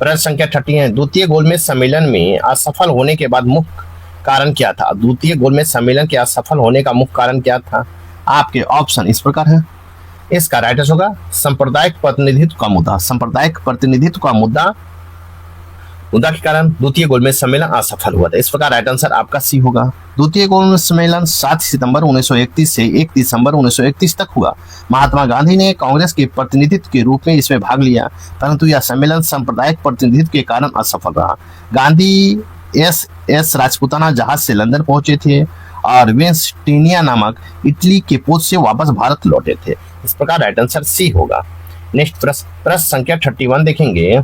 प्रश्न संख्या 13 है, द्वितीय गोलमेज सम्मेलन में असफल होने के बाद मुख्य कारण क्या था? द्वितीय गोलमेज सम्मेलन के असफल होने का मुख्य कारण क्या था? आपके ऑप्शन इस प्रकार है। इसका राइट आंसर होगा सांप्रदायिक प्रतिनिधित्व का मुद्दा। सांप्रदायिक प्रतिनिधित्व का मुद्दा के कारण द्वितीय गोलमेज सम्मेलन असफल हुआ था। इस प्रकार राइट आंसर आपका सी होगा। द्वितीय गोलमेज सम्मेलन 7 सितंबर 1931 से 1 दिसंबर 1931 तक हुआ। महात्मा गांधी ने कांग्रेस के प्रतिनिधित्व के रूप में इसमें भाग लिया, परंतु यह सम्मेलन सांप्रदायिक प्रतिनिधित्व के कारण असफल रहा। गांधी एस राजपूताना जहाज से लंदन पहुंचे थे और वेस्टिनिया नामक इटली के पोत से वापस भारत लौटे थे। इस प्रकार राइट आंसर सी होगा। नेक्स्ट प्रश्न संख्या 31 देखेंगे।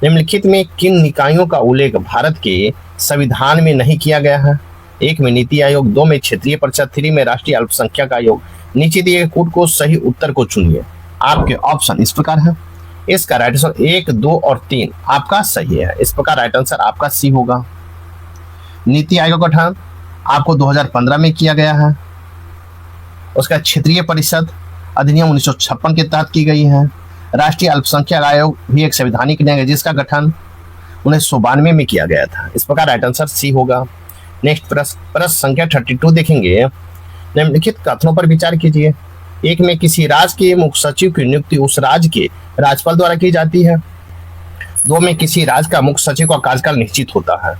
निम्नलिखित में किन निकायों का उल्लेख भारत के संविधान में नहीं किया गया है? 1 में नीति आयोग, 2 में क्षेत्रीय परिषद, 3 में राष्ट्रीय अल्पसंख्यक आयोग। नीचे दिए गए कोड को सही उत्तर को चुनिए। आपके ऑप्शन इस प्रकार है। इसका राइट आंसर 1, 2 और 3 आपका सही है। इस प्रकार राइट आंसर आपका सी होगा। नीति आयोग का गठन आपको 2015 में किया गया है। उसका क्षेत्रीय परिषद अधिनियम 1956 के तहत की गई है। राष्ट्रीय अल्पसंख्यक आयोग भी एक संवैधानिक न्याय है जिसका गठन 1992 में किया गया था। इस प्रकार राइट आंसर सी होगा। नेक्स्ट प्रश्न संख्या 32 देखेंगे। निम्नलिखित कथनों पर विचार कीजिए। 1 में किसी राज्य के मुख्य सचिव की नियुक्ति उस राज्य के राज्यपाल द्वारा की जाती है। 2 में किसी राज्य का मुख्य सचिव का कार्यकाल निश्चित होता है।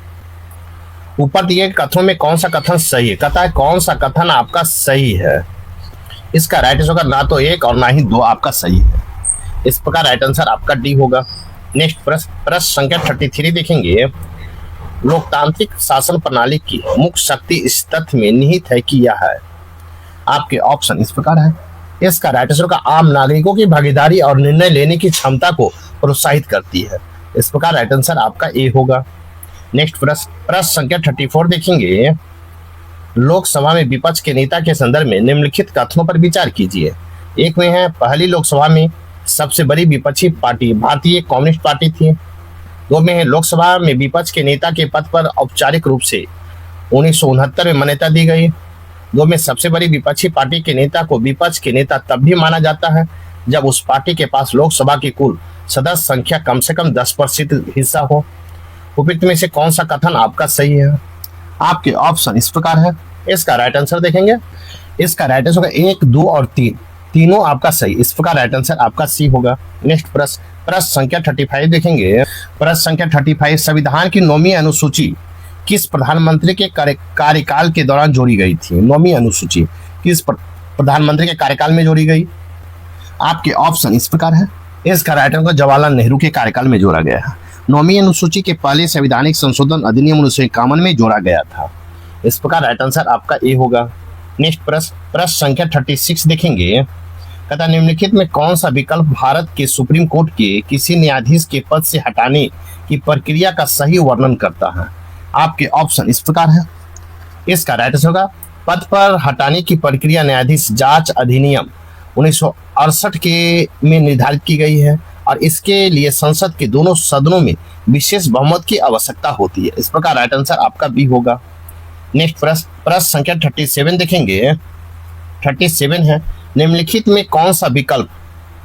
ऊपर दिए कथनों में कौन सा कथन सही है? कहता है कौन सा कथन आपका सही है? इसका राइट आंसर होगा ना तो 1 और ना ही 2 आपका सही है। इस प्रकार राइट आंसर आपका डी होगा। नेक्स्ट प्रश्न संख्या 33 देखेंगे। लोकतांत्रिक शासन प्रणाली की मुख्य शक्ति इस तथ्य में निहित है कि यह है। आपके ऑप्शन इस प्रकार है। इसका राइट आंसर होगा आम नागरिकों की भागीदारी और निर्णय लेने की क्षमता को प्रोत्साहित करती है। इस प्रकार राइट आंसर आपका ए होगा। नेक्स्ट प्रश्न संख्या 34 देखेंगे। लोकसभा में विपक्ष के नेता के संदर्भ में निम्नलिखित कथनों पर विचार कीजिए। 1 में है पहली लोकसभा में सबसे बड़ी विपक्षी पार्टी भारतीय कम्युनिस्ट पार्टी थी। 2 में है लोकसभा में विपक्ष के नेता के पद पर औपचारिक रूप से 1969 में मान्यता दी गई। 2 में सबसे बड़ी विपक्षी पार्टी के नेता को विपक्ष के नेता तब भी माना जाता है जब उस पार्टी के पास लोकसभा की कुल सदस्य संख्या कम से कम 10% हिस्सा हो। उपयुक्त में से कौन सा कथन आपका सही है? आपके ऑप्शन इस प्रकार है। इसका राइट आंसर देखेंगे। इसका राइट आंसर होगा 1, 2 और 3 तीनों आपका सही। इस प्रकार राइट आंसर आपका सी होगा। नेक्स्ट प्रश्न संख्या 35 देखेंगे। प्रश्न संख्या 35 संविधान की 9वीं अनुसूची किस प्रधानमंत्री के कार्यकाल के दौरान जोड़ी गई थी? 9वीं अनुसूची किस प्रधानमंत्री के कार्यकाल में जोड़ी गई? आपके ऑप्शन इस प्रकार है। इसका राइट आंसर जवाहरलाल नेहरू के कार्यकाल में जोड़ा गया है। 9वीं अनुसूची के पहले संवैधानिक संशोधन अधिनियम 1951 में जोड़ा गया था। इस प्रकार राइट आंसर आपका ए होगा। नेक्स्ट प्रश्न संख्या 36 देखेंगे। कहता निम्नलिखित में कौन सा विकल्प भारत के सुप्रीम कोर्ट के किसी न्यायाधीश के पद से हटाने की प्रक्रिया का सही वर्णन करता है? आपके ऑप्शन इस प्रकार है। इसका राइट आंसर होगा पद पर हटाने की प्रक्रिया न्यायाधीश जांच अधिनियम 1968 के में निर्धारित की गई है और इसके लिए संसद के दोनों सदनों में विशेष बहुमत की आवश्यकता होती है। इस प्रकार राइट आंसर आपका बी होगा। नेक्स्ट प्रश्न संख्या 37 देखेंगे। 37 है निम्नलिखित में कौन सा विकल्प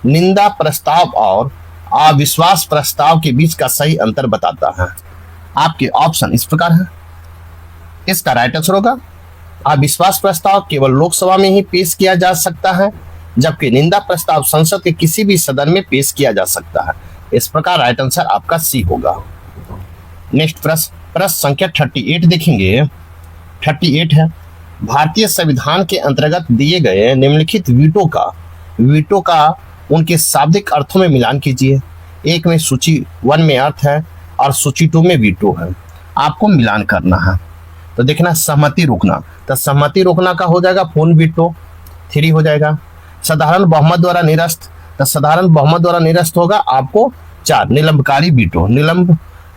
निंदा प्रस्ताव और अविश्वास प्रस्ताव के बीच का सही अंतर बताता है? आपके ऑप्शन इस प्रकार है। इसका राइट आंसर होगा अविश्वास प्रस्ताव केवल लोकसभा में ही पेश किया जा सकता है जबकि निंदा प्रस्ताव संसद के किसी भी सदन में पेश किया जा सकता है। इस प्रकार राइट आंसर आपका सी होगा। नेक्स्ट प्रश्न संख्या 38 देखेंगे। 38 है भारतीय संविधान के अंतर्गत दिए गए निम्नलिखित वीटो का उनके शाब्दिक अर्थों में मिलान कीजिए। 1 में सूची 1 में अर्थ है और सूची 2 में वीटो है। आपको मिलान करना है तो देखना सहमति रोकना, तो सहमति रोकना का हो जाएगा पूर्ण वीटो 3 हो जाएगा। साधारण बहुमत द्वारा निरस्त, तो साधारण बहुमत द्वारा निरस्त होगा आपको 4। निलंबकारी वीटो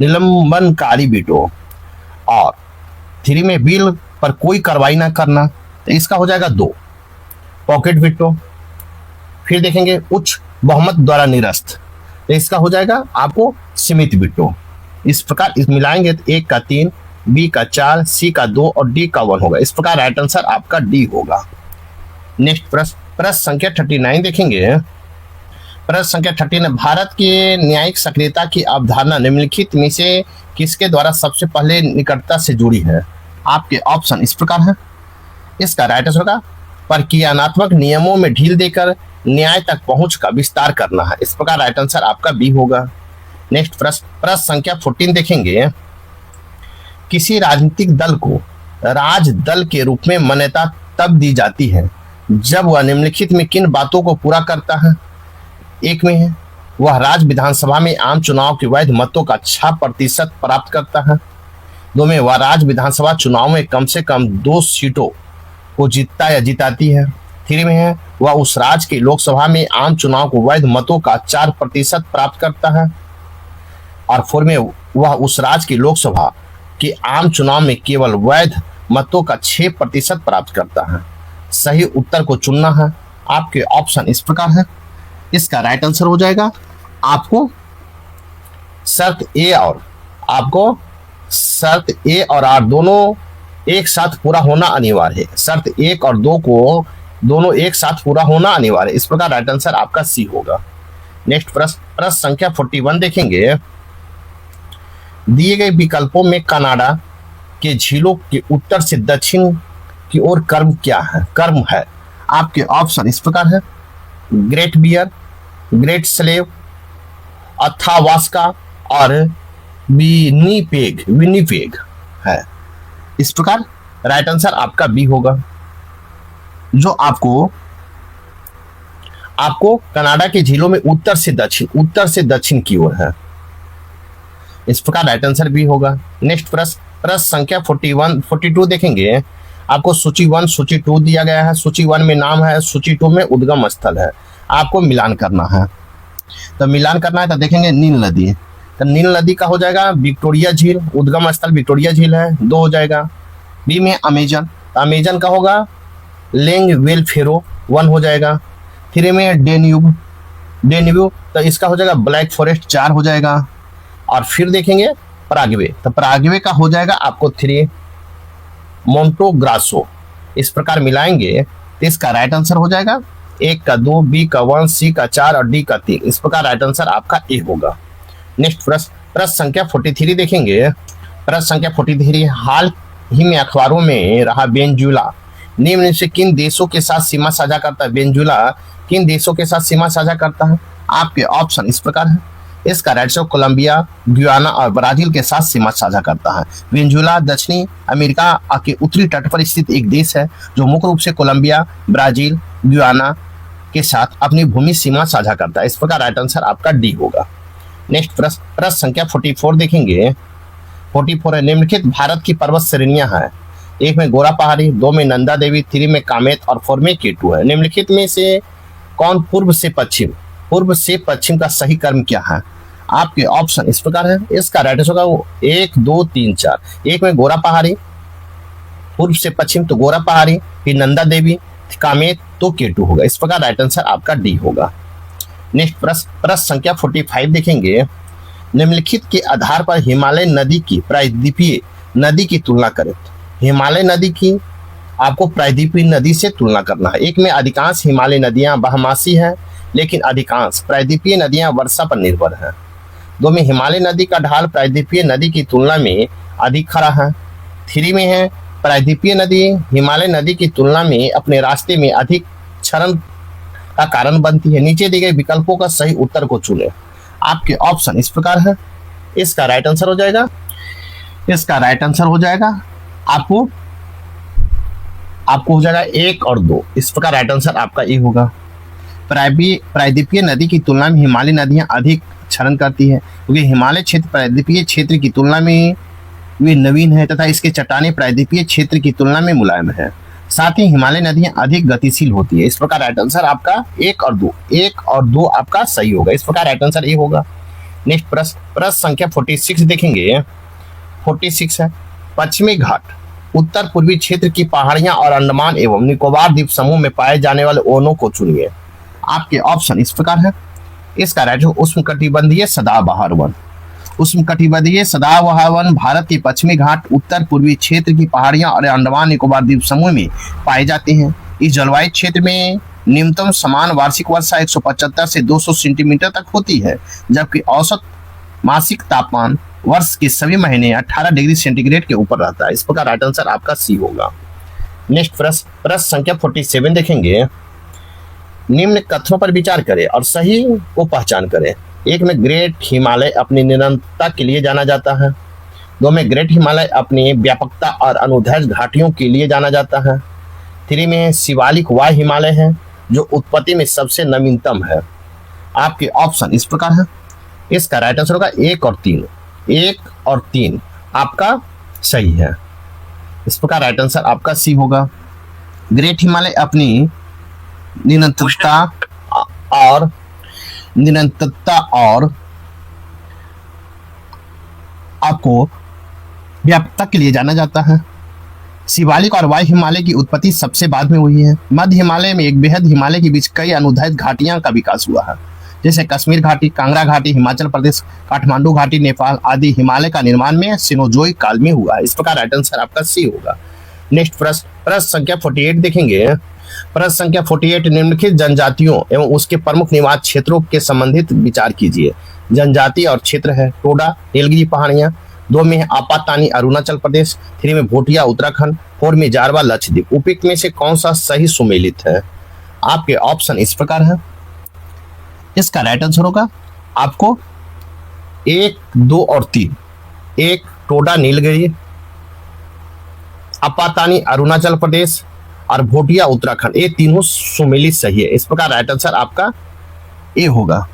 निलंबनकारी वीटो और 3 में बिल पर कोई कार्रवाई ना करना, तो इसका हो जाएगा 2 पॉकेट वीटो। फिर देखेंगे उच्च बहुमत द्वारा निरस्त, तो इसका हो जाएगा आपको सीमित वीटो। इस प्रकार इस मिलाएंगे तो 1 का 3 बी का 4, सी का 2 और डी का 1 होगा। इस प्रकार राइट आंसर आपका डी होगा। नेक्स्ट प्रश्न संख्या 39 देखेंगे। प्रश्न संख्या 39, भारत के न्यायिक सक्रियता की अवधारणा निम्नलिखित में से किसके द्वारा सबसे पहले निकटता से जुड़ी है? आपके ऑप्शन इस प्रकार है। इसका राइट आंसर होगा प्रक्रियात्मक नियमों में ढील देकर न्याय तक पहुंच का विस्तार करना है। इस प्रकार राइट आंसर आपका बी होगा। नेक्स्ट प्रश्न संख्या 14 देखेंगे। किसी राजनीतिक दल को राज दल के रूप में मान्यता तब दी जाती है जब वह निम्नलिखित में किन बातों को पूरा करता है? एक में है वह राज्य विधानसभा में आम चुनाव के वैध मतों का 6% प्राप्त करता है। 2 में वह राज्य विधानसभा चुनाव में कम से कम 2 सीटों को जीतता या जिताती है। 3 में है वह उस राज्य की लोकसभा में आम चुनाव को वैध मतों का 4% प्राप्त करता है। और 4 में वह उस राज्य की लोकसभा के आम चुनाव में केवल वैध मतों का 6% प्राप्त करता है। सही उत्तर को चुनना है। आपके ऑप्शन इस प्रकार है। इसका राइट आंसर हो जाएगा आपको शर्त ए और आर दोनों एक साथ पूरा होना अनिवार्य है। शर्त 1 और 2 को दोनों एक साथ पूरा होना अनिवार्य है। इस प्रकार राइट आंसर आपका सी होगा। नेक्स्ट प्रश्न संख्या 41 देखेंगे। दिए गए विकल्पों में कनाडा के झीलों के उत्तर से दक्षिण की ओर कर्म है। आपके ऑप्शन इस प्रकार है। Great Bear, Great Slave, Athabasca और विनिपेग है। इस प्रकार राइट आंसर आपका बी होगा। जो आपको कनाडा के झीलों में उत्तर से दक्षिण की ओर है। इस प्रकार राइट आंसर बी होगा। नेक्स्ट प्रश्न संख्या 42 देखेंगे। आपको सूची 1 सूची 2 दिया गया है। सूची 1 में नाम है, सूची 2 में उद्गम स्थल है। आपको मिलान करना है। तो देखेंगे नील नदी। तो नील नदी का हो जाएगा विक्टोरिया झील, उद्गम स्थल विक्टोरिया झील है, 2 हो जाएगा। बी में अमेजन, तो अमेजन का होगा लेंग वेल फेरो, 1 हो जाएगा। 3 में डेन्यूब, तो इसका हो जाएगा ब्लैक फॉरेस्ट, 4 हो जाएगा। और फिर देखेंगे पराग्वे, तो पराग्वे का हो जाएगा आपको 3। मोंटोग्रासो, इस प्रकार मिलाएंगे तो इसका राइट आंसर हो जाएगा 1 का 2, बी का 1, सी का 4 और डी का 3। इस प्रकार राइट आंसर आपका ए होगा। नेक्स्ट प्रश्न संख्या 43 देखेंगे। प्रश्न संख्या 43, हाल ही में अखबारों में रहा वेनेजुएला निम्न से किन देशों के साथ सीमा साझा करता है? वेनेजुएला किन देशों के साथ सीमा साझा करता है? आपके ऑप्शन इस प्रकार है। इसका राइट आंसर कोलंबिया, गुयाना और ब्राजील के साथ सीमा साझा करता है। वेनेजुएला दक्षिणी अमेरिका के उत्तरी तट पर स्थित एक देश है जो मुख्य रूप से कोलंबिया, ब्राजील, गुयाना के साथ अपनी भूमि सीमा साझा करता है। इस प्रकार राइट आंसर आपका डी होगा। नेक्स्ट प्रश्न संख्या 44 देखेंगे। 44 है, निम्नलिखित भारत की पर्वत श्रेणियां हैं। 1 में गोरा पहाड़ी, 2 में नंदा देवी, 3 में कामेत और 4 में केटू है। निम्नलिखित में से कौन पूर्व से पश्चिम का सही क्रम क्या है? आपके ऑप्शन इस प्रकार है। इसका राइट आंसर होगा 1, 2, 3, 4। 1 में गोरा पहाड़ी, पूर्व से पश्चिम तो गोरा पहाड़ी, फिर नंदा देवी, कामेत तो केटू होगा। इस प्रकार राइट आंसर आपका डी होगा। नेक्स्ट प्रश्न संख्या 45 देखेंगे। निम्नलिखित के आधार पर हिमालय नदी की प्रायद्वीपीय नदी की तुलना करें। हिमालय नदी की आपको प्रायद्वीपीय नदी से तुलना करना है। 1 में अधिकांश हिमालय नदियां बारहमासी हैं, लेकिन अधिकांश प्रायद्वीपीय नदियां वर्षा पर निर्भर हैं। 2 में हिमालय नदी का ढाल प्रायद्वीपीय नदी की तुलना में अधिक खड़ा है। 3 में है प्रायद्वीपीय नदी हिमालय नदी की तुलना में अपने रास्ते में अधिक क्षरण का कारण बनती है। नीचे दिए गए विकल्पों का सही उत्तर को चुनें। आपके ऑप्शन इस प्रकार है। इसका राइट आंसर हो जाएगा आपको हो जाएगा 1 और 2। इस प्रकार राइट आंसर आपका ए होगा। प्रायद्वीपीय नदी की तुलना में हिमालय नदियां अधिक क्षरण करती है क्योंकि हिमालय क्षेत्र प्रायद्वीपीय क्षेत्र की तुलना में वे नवीन है तथा इसके चट्टानें प्रायद्वीपीय क्षेत्र की तुलना में मुलायम है। साथ ही हिमालय नदियां अधिक गतिशील होती है। इस प्रकार राइट आंसर आपका 1 और 2 आपका सही होगा। इस प्रकार राइट आंसर ए होगा। नेक्स्ट प्रश्न संख्या 46 देखेंगे। 46 है, पश्चिमी घाट उत्तर पूर्वी क्षेत्र की पहाड़ियां और अंडमान एवं निकोबार द्वीप समूह में पाए जाने वाले ओनों को चुनिए। आपके ऑप्शन इस प्रकार है। इसका राइट उष्णकटिबंधीय सदाबहार वन। उष्णकटिबंधीय सदाबहार वन भारत के पश्चिमी घाट, उत्तर पूर्वी क्षेत्र की पहाड़ियां और अंडमान निकोबार द्वीप समूह में पाए जाते हैं। इस जलवायु क्षेत्र में न्यूनतम समान वार्षिक वर्षा 175 से 200 सेंटीमीटर तक होती है, जबकि औसत मासिक तापमान वर्ष के सभी महीने 18 डिग्री सेंटीग्रेड के ऊपर रहता है। इस प्रकार राइट आंसर आपका सी होगा। नेक्स्ट प्रश्न संख्या 47 देखेंगे। निम्न कथनों पर विचार करें और सही को पहचान करें। एक में ग्रेट हिमालय अपनी निरंतरता के लिए जाना जाता है। दो में ग्रेट हिमालय अपनी व्यापकता और अनुदैर्घ्य घाटियों के लिए जाना जाता है। थ्री में शिवालिक वाय हिमालय है जो उत्पत्ति में सबसे नवीनतम है। आपके ऑप्शन इस प्रकार है। इसका राइट आंसर होगा 1 और 3। 1 और 3 आपका सही है। इस प्रकार राइट आंसर आपका सी होगा। ग्रेट हिमालय अपनी निरंतरता और आपको व्यापकता के लिए जाना जाता है। शिवालिक और वायु हिमालय की उत्पत्ति सबसे बाद में हुई है। मध्य हिमालय में एक बेहद हिमालय के बीच कई अनुदैर्घ्य घाटियां का विकास हुआ है, जैसे कश्मीर घाटी, कांगड़ा घाटी हिमाचल प्रदेश, काठमांडू घाटी नेपाल आदि। हिमालय का निर्माण में सिनोजोइक काल में हुआ है। इस प्रकार राइट आंसर आपका सी होगा। नेक्स्ट प्रश्न संख्या 48 देखेंगे। प्रश्न संख्या 48 निम्नलिखित जनजातियों एवं उसके प्रमुख निवास क्षेत्रों के संबंधित विचार कीजिए। जनजाति और क्षेत्र है टोडा नीलगिरी पहाड़ियां, 2 में है आपातानी अरुणाचल प्रदेश, 3 में भोटिया उत्तराखंड, 4 में जारवा लक्षद्वीप। उपयुक्त में से कौन सा सही सुमेलित है? आपके ऑप्शन इस प्रकार है। इसका राइट आंसर होगा आपको 1, 2 और 3। 1 टोडा नीलगिरी, आपातानी अरुणाचल प्रदेश और भोटिया उत्तराखंड, ये तीनों सुमेलित सही है। इस प्रकार राइट आंसर आपका ए होगा।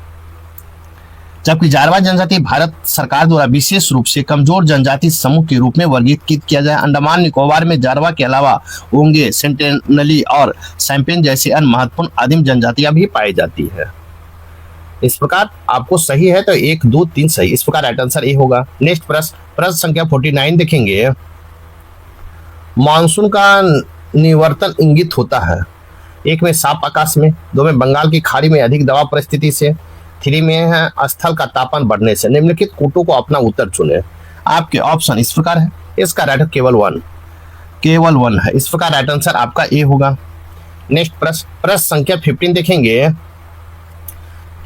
जबकि जारवा जनजाति भारत सरकार द्वारा विशेष रूप से कमजोर जनजाति समूह के रूप में वर्गीकृत किया जाए। अंडमान निकोबार में जारवा के अलावा ओंगे, सेंटिनली और सैंपेन जैसी अन्य महत्वपूर्ण आदिम जनजातियां भी पाई जाती है। इस प्रकार आपको सही है तो 1, 2, 3 सही। इस प्रकार राइट आंसर ए होगा। नेक्स्ट प्रश्न संख्या 49 देखेंगे। मानसून का निवर्तन इंगित होता है। 1 में साफ आकाश में, 2 में बंगाल की खाड़ी में अधिक दबाव परिस्थिति से, 3 में है स्थल का तापमान बढ़ने से। निम्नलिखित कोटों को अपना उत्तर चुने। आपके ऑप्शन इस प्रकार है। इसका राइट केवल 1 है। इस प्रकार राइट आंसर आपका ए होगा। नेक्स्ट प्रश्न संख्या 15 देखेंगे।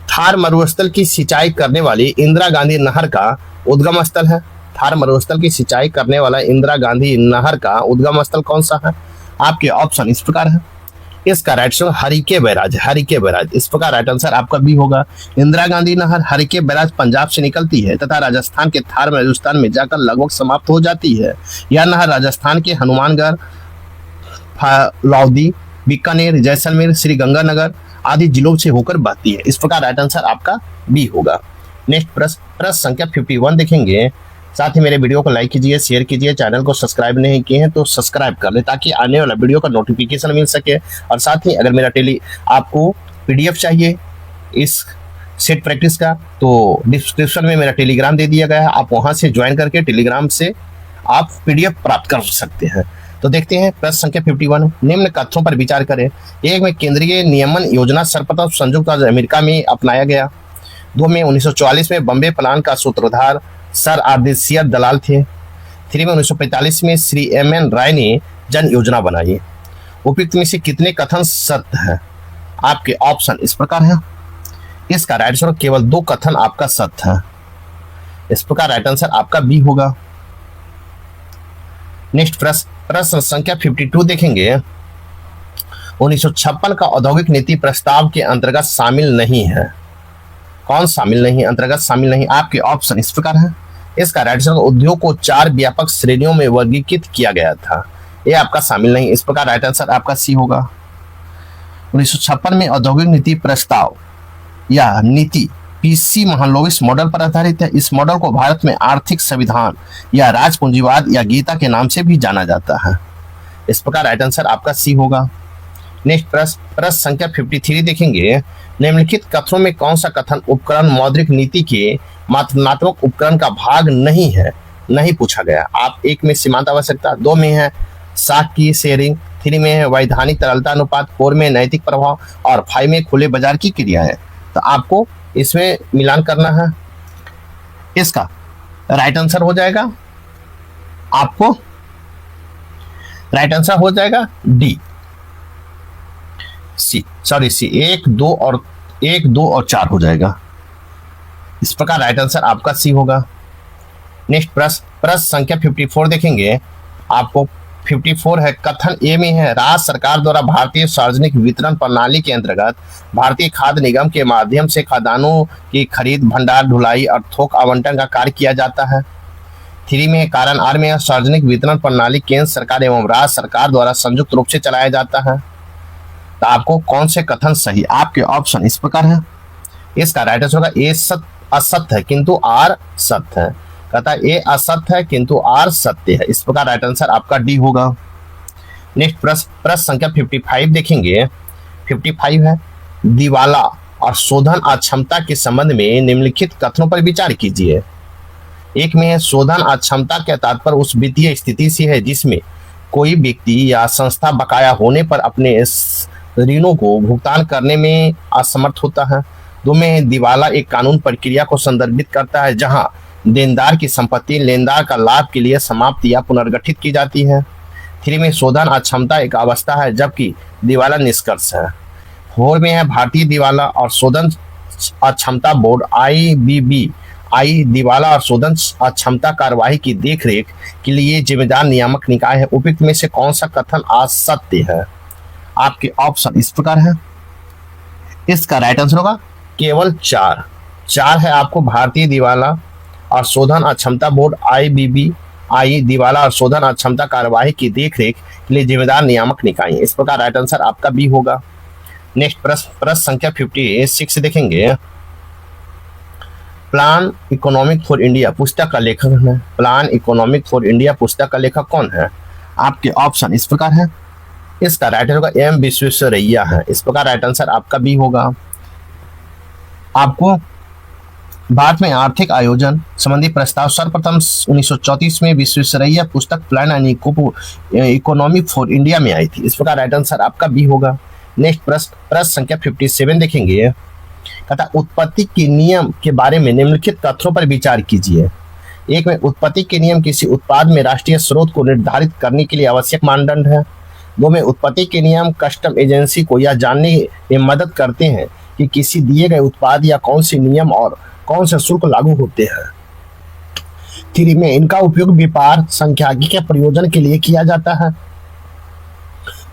थार मरुस्थल की सिंचाई करने वाली इंदिरा गांधी नहर का उद्गम स्थल है। थार मरुस्थल की सिंचाई करने वाला इंदिरा गांधी नहर का उद्गम स्थल कौन सा है? आपके ऑप्शन इस प्रकार है। इसका राइट आंसर हरिके बैराज। इस प्रकार राइट आंसर आपका बी होगा। इंदिरा गांधी नहर हरिके बैराज पंजाब से निकलती है तथा राजस्थान के थार में राजस्थान में जाकर लगभग समाप्त हो जाती है। यह नहर राजस्थान के हनुमानगढ़, फालौदी, बीकानेर, जैसलमेर, श्रीगंगानगर आदि जिलों से होकर बहती है। इस प्रकार राइट आंसर आपका बी होगा। नेक्स्ट प्रश्न संख्या 51 देखेंगे। साथ ही मेरे वीडियो को लाइक कीजिए, शेयर कीजिए, चैनल को सब्सक्राइब नहीं किए हैं तो सब्सक्राइब कर ले ताकि आने वाला वीडियो का नोटिफिकेशन मिल सके। और साथ ही अगर मेरा आपको पीडीएफ चाहिए इस सेट प्रैक्टिस का तो डिस्क्रिप्शन में मेरा टेलीग्राम दे दिया गया है, आप वहां से ज्वाइन करके टेलीग्राम से आप पीडीएफ प्राप्त कर सकते हैं। तो देखते हैं प्रश्न संख्या 51। निम्न कथनों पर विचार करें। 1 में केंद्रीय नियमन योजना सर्वप्रथम संयुक्त राज्य अमेरिका में अपनाया गया। 2 में 1944 में बॉम्बे प्लान का सूत्रधार सर आरदेसियर दलाल थे। 3 में 1945 में श्री एम.एन. राय ने जन योजना बनाई। उपयुक्त में से कितने कथन सत्य है? आपके ऑप्शन इस प्रकार है। इसका राइट आंसर केवल 2 कथन आपका सत्य है। इस प्रकार राइट आंसर आपका बी होगा। नेक्स्ट प्रश्न संख्या 52 देखेंगे। 1956 का औद्योगिक नीति प्रस्ताव के अंतर्गत शामिल नहीं है। कौन शामिल नहीं? अंतर्गत शामिल नहीं। आपके ऑप्शन इस प्रकार है। इसका राइट आंसर उद्योग को 4 व्यापक श्रेणियों में वर्गीकृत किया गया था। यह आपका शामिल नहीं। इस प्रकार राइट आंसर आपका सी होगा। 1956 में औद्योगिक नीति प्रस्ताव या नीति पीसी महालनोबिस मॉडल पर आधारित है। इस मॉडल को भारत में आर्थिक संविधान या राजपूंजीवाद या गीता के नाम से भी जाना जाता है। इस प्रकार राइट आंसर आपका सी होगा। नेक्स्ट प्रश्न संख्या 53 देखेंगे। निम्नलिखित कथनों में कौन सा कथन उपकरण मौद्रिक नीति के मात्रात्मक उपकरण का भाग नहीं है? नहीं पूछा गया। आप 1 में सीमांत आवश्यकता, 2 में है साख की शेयरिंग, 3 में है वैधानिक तरलता अनुपात, 4 में नैतिक प्रभाव और 5 में खुले बाजार की क्रियाएं। तो आपको इसमें मिलान करना है। इसका राइट आंसर हो जाएगा आपको, राइट आंसर हो जाएगा डी, सी, सॉरी सी, 1, 2 और 4 हो जाएगा। इस प्रकार राइट आंसर आपका सी होगा। नेक्स्ट प्रश्न संख्या 54 देखेंगे आपको। 54 है, कथन ए में है, राज्य सरकार द्वारा भारतीय सार्वजनिक वितरण प्रणाली के अंतर्गत भारतीय खाद्य निगम के माध्यम से खाद्यान्नों की खरीद, भंडार, ढुलाई और थोक आवंटन का कार्य किया जाता है। 3 में कारण आर में सार्वजनिक वितरण प्रणाली केंद्र सरकार एवं राज्य सरकार द्वारा संयुक्त रूप से चलाया जाता है। तो आपको कौन से कथन सही, आपके ऑप्शन इस प्रकार है। इसका राइट आंसर होगा ए असत्य है किंतु आर सत्य है। कहता है ए असत्य है किंतु आर सत्य है। इस प्रकार राइट आंसर आपका डी होगा। नेक्स्ट प्रश्न संख्या 55 देखेंगे। 55 है, दिवाला और शोधन अक्षमता के संबंध में निम्नलिखित कथनों पर विचार कीजिए। एक में है, शोधन अक्षमता का तात्पर्य उस वित्तीय स्थिति से है जिसमें कोई व्यक्ति या संस्था बकाया होने पर अपने ऋणों को भुगतान करने में असमर्थ होता है। 2 में दिवाला एक कानून प्रक्रिया को संदर्भित करता है जहां देनदार की संपत्ति लेनदार का लाभ के लिए समाप्त या पुनर्गठित की जाती है। 3 में शोधन अक्षमता एक अवस्था है जबकि दिवाला निष्कर्ष है। 4 में है, भारतीय दिवाला और शोधन अक्षमता बोर्ड IBBI दिवाला और शोधन अक्षमता कार्यवाही की देखरेख के लिए जिम्मेदार नियामक निकाय है। उपयुक्त में से कौन सा कथन असत्य है? आपके ऑप्शन इस प्रकार है। इसका राइट आंसर होगा केवल 4 है आपको, भारतीय दिवाला और शोधन अक्षमता बोर्ड IBBI दिवाला और शोधन अक्षमता कार्यवाही की देखरेख के लिए जिम्मेदार नियामक निकाय। इस प्रकार राइट आंसर आपका बी होगा। नेक्स्ट प्रश्न संख्या 56 देखेंगे। प्लान इकोनॉमिक फॉर इंडिया पुस्तक का लेखक है। प्लान इकोनॉमिक फॉर इंडिया पुस्तक का लेखक कौन है? आपके ऑप्शन इस प्रकार है। इसका राइट आंसर होगा एम विश्वेश्वरैया है। इस प्रकार राइट आंसर आपका बी होगा। आपको भारत में आर्थिक आयोजन संबंधी प्रस्ताव सर्वप्रथम 1934 में विश्वेश्वरैया पुस्तक plan and economic for India में आई थी। इस प्रकार राइट आंसर आपका बी होगा। नेक्स्ट प्रश्न संख्या 57 देखेंगे। कहता उत्पत्ति के नियम के बारे में निम्नलिखित तथ्यों पर विचार कीजिए। एक में उत्पत्ति के नियम किसी उत्पाद में राष्ट्रीय स्रोत को निर्धारित करने के लिए आवश्यक मानदंड है। 2 में उत्पत्ति के नियम कस्टम एजेंसी को यह जानने में मदद करते हैं कि किसी दिए गए उत्पाद या कौन से नियम और कौन से शुल्क लागू होते हैं। 3 में इनका उपयोग व्यापार सांख्यिकी के प्रयोजन के लिए किया जाता है।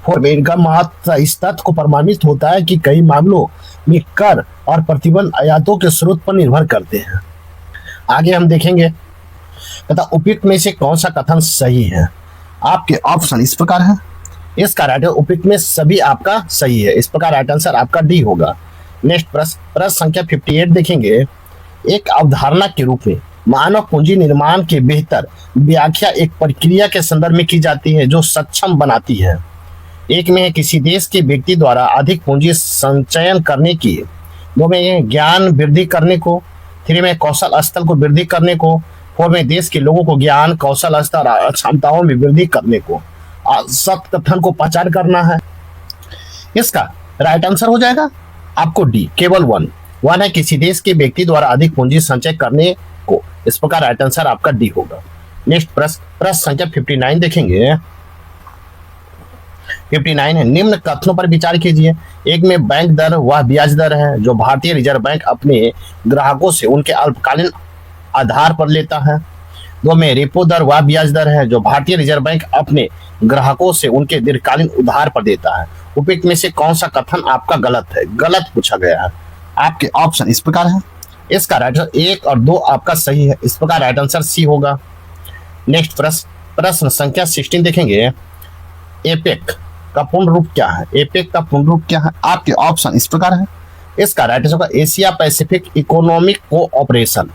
4 में इनका महत्व इस तथ्य को प्रमाणित होता है कि कई मामलों में कर और प्रतिबंध आयातों के स्रोत पर निर्भर करते हैं। आगे हम देखेंगे तथा उपयुक्त में से कौन सा कथन सही है। आपके ऑप्शन इस प्रकार है। इसका राइट उपयुक्त में सभी आपका सही है। इस प्रकार राइट आंसर आपका डी होगा। नेक्स्ट प्रश्न संख्या 58 देखेंगे। एक अवधारणा के रूप में मानव पूंजी निर्माण के बेहतर व्याख्या एक प्रक्रिया के संदर्भ में की जाती है जो सक्षम बनाती है। एक में है किसी देश के व्यक्ति द्वारा अधिक पूंजी संचयन करने की। 2 में ज्ञान वृद्धि करने को। 3 में कौशल स्तर को वृद्धि करने को। 4 में देश के लोगों को ज्ञान, कौशल स्तर और क्षमताओं में वृद्धि करने को। सत्य कथन को पहचान करना है। इसका राइट आंसर हो जाएगा आपको डी, केवल 1 है किसी देश के व्यक्ति द्वारा अधिक पूंजी संचय करने को। इस प्रकार राइट आंसर आपका डी होगा। नेक्स्ट प्रश्न संख्या 59 देखेंगे। 59 है, निम्न कथनों पर विचार कीजिए। एक में बैंक दर वह ब्याज दर है जो भारतीय रिजर्व बैंक अपने ग्राहकों से उनके अल्पकालीन आधार पर लेता है। 2 में रेपो दर वह ब्याज दर है जो भारतीय रिजर्व बैंक अपने ग्राहकों से उनके दीर्घकालीन उधार पर देता है। उपयुक्त में से कौन सा कथन आपका गलत है? गलत पूछा गया है। आपके ऑप्शन इस प्रकार है। इसका राइट आंसर 1 और 2 आपका सही है। इस प्रकार राइट आंसर सी होगा। नेक्स्ट प्रश्न संख्या 16 देखेंगे। एपेक का पूर्ण रूप क्या है? एपेक का पूर्ण रूप क्या है? आपके ऑप्शन इस प्रकार है। इसका राइट आंसर होगा एशिया पैसिफिक इकोनॉमिक कोऑपरेशन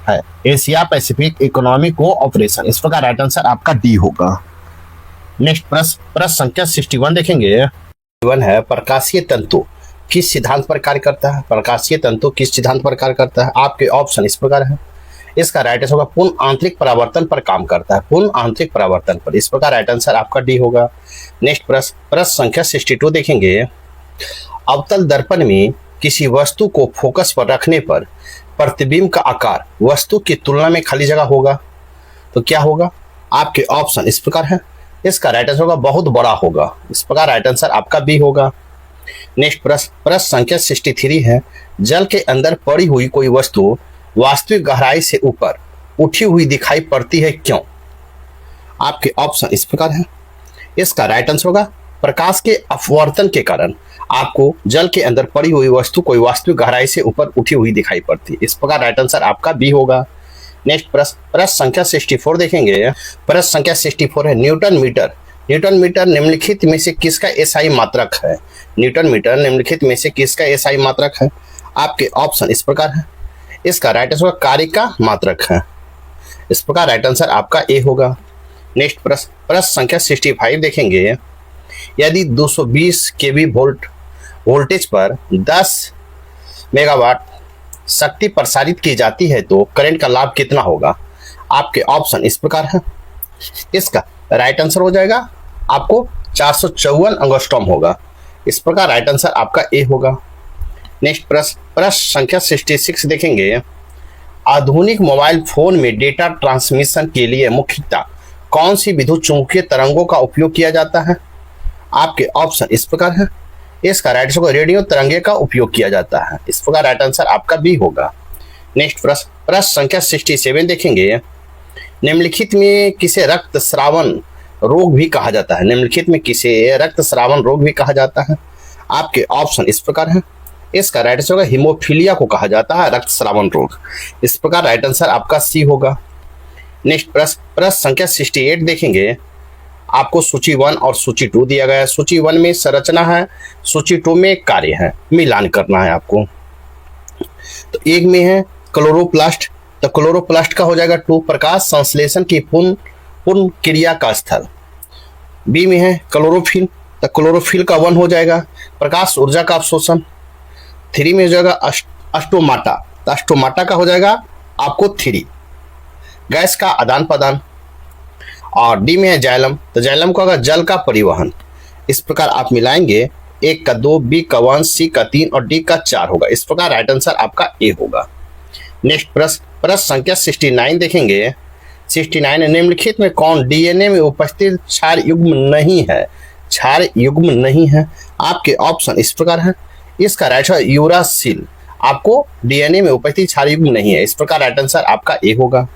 है। Asia Pacific economic cooperation. इस प्रकार राइट आंसर आपका डी होगा। नेक्स्ट प्रश्न संख्या 61 देखेंगे। 1 है, प्रकाशीय तंतु किस सिद्धांत पर कार्य करता है? प्रकाशीय तंतु किस सिद्धांत पर कार्य करता है? आपके ऑप्शन इस प्रकार है। इसका राइट आंसर होगा पूर्ण आंतरिक परावर्तन पर काम करता है। पूर्ण आंतरिक परावर्तन पर। इस प्रकार राइट आंसर आपका डी होगा। नेक्स्ट प्रश्न संख्या 62 देखेंगे। अवतल दर्पण में किसी वस्तु को फोकस पर रखने पर प्रतिबिंब का आकार वस्तु की तुलना में खाली जगह होगा तो क्या होगा? आपके ऑप्शन इस प्रकार है। इसका राइट आंसर होगा बहुत बड़ा होगा। इस प्रकार राइट आंसर आपका बी होगा। नेक्स्ट प्रश्न संख्या 63 है। जल के अंदर पड़ी हुई कोई वस्तु वास्तविक गहराई से ऊपर उठी हुई दिखाई पड़ती है, क्यों? आपके ऑप्शन इस प्रकार है। इसका राइट आंसर होगा प्रकाश के अपवर्तन के कारण आपको जल के अंदर पड़ी हुई वस्तु कोई वास्तविक गहराई से ऊपर उठी हुई दिखाई पड़ती है। इस प्रकार राइट आंसर आपका बी होगा। नेक्स्ट प्रश्न संख्या 64 देखेंगे। प्रश्न संख्या 64 है। न्यूटन मीटर निम्नलिखित में से किसका एसआई मात्रक है? न्यूटन मीटर निम्नलिखित में से किसका एसआई मात्रक है? आपके ऑप्शन इस प्रकार है। इसका राइट आंसर कार्य का मात्रक है। इस प्रकार राइट आंसर आपका ए होगा। नेक्स्ट प्रश्न संख्या 65 देखेंगे। यदि 220 केवी वोल्टेज पर 10 मेगावाट शक्ति प्रसारित की जाती है तो करंट का लाभ कितना होगा? आपके ऑप्शन इस प्रकार है। इसका राइट आंसर हो जाएगा आपको 454 एंगस्ट्रॉम होगा। इस प्रकार राइट आंसर आपका ए होगा। नेक्स्ट प्रश्न संख्या 66 देखेंगे। आधुनिक मोबाइल फोन में डेटा ट्रांसमिशन के लिए मुख्यतः कौन सी विद्युत चुंबकीय तरंगों का उपयोग किया जाता है? आपके ऑप्शन इस प्रकार है। इसका राइट आंसर रेडियो तरंगे का उपयोग किया जाता है। इस प्रकार राइट आंसर आपका बी होगा। नेक्स्ट प्रश्न संख्या 67 देखेंगे। निम्नलिखित में किसे रक्तस्रावन रोग भी कहा जाता है? निम्नलिखित में किसे रक्तस्रावन रोग भी कहा जाता है? आपके ऑप्शन इस प्रकार है। इसका राइट आंसर होगा हीमोफीलिया को कहा जाता है रक्तस्रावन रोग। इस प्रकार राइट आंसर आपका सी होगा। नेक्स्ट प्रश्न संख्या 68 देखेंगे। आपको सूची 1 और सूची 2 दिया गया है। सूची 1 में संरचना है, सूची 2 में कार्य है, मिलान करना है आपको। तो एक में है क्लोरोप्लास्ट, तो क्लोरोप्लास्ट का हो जाएगा 2 प्रकाश संश्लेषण की पूर्ण क्रिया का स्थल। बी में है क्लोरोफिल, तो क्लोरोफिल का 1 हो जाएगा प्रकाश ऊर्जा का अवशोषण। 3 में हो जाएगा अस्टोमाटा, तो अस्टोमाटा का हो जाएगा आपको 3 गैस का आदान प्रदान। और डी में है जाइलम, तो जाइलम का होगा जल का परिवहन। इस प्रकार आप मिलाएंगे, एक का 2, बी का 1, सी का 3 और डी का 4 होगा। इस प्रकार राइट आंसर आपका ए होगा। नेक्स्ट प्रश्न संख्या 69 देखेंगे। 69 निम्नलिखित में कौन डीएनए में उपस्थित क्षार युग्म नहीं है? क्षार युग्म नहीं है। आपके ऑप्शन इस प्रकार है। इसका राइट आंसर यूरासिल आपको डीएनए में उपस्थित क्षार युग्म नहीं है। इस प्रकार राइट आंसर आपका ए होगा।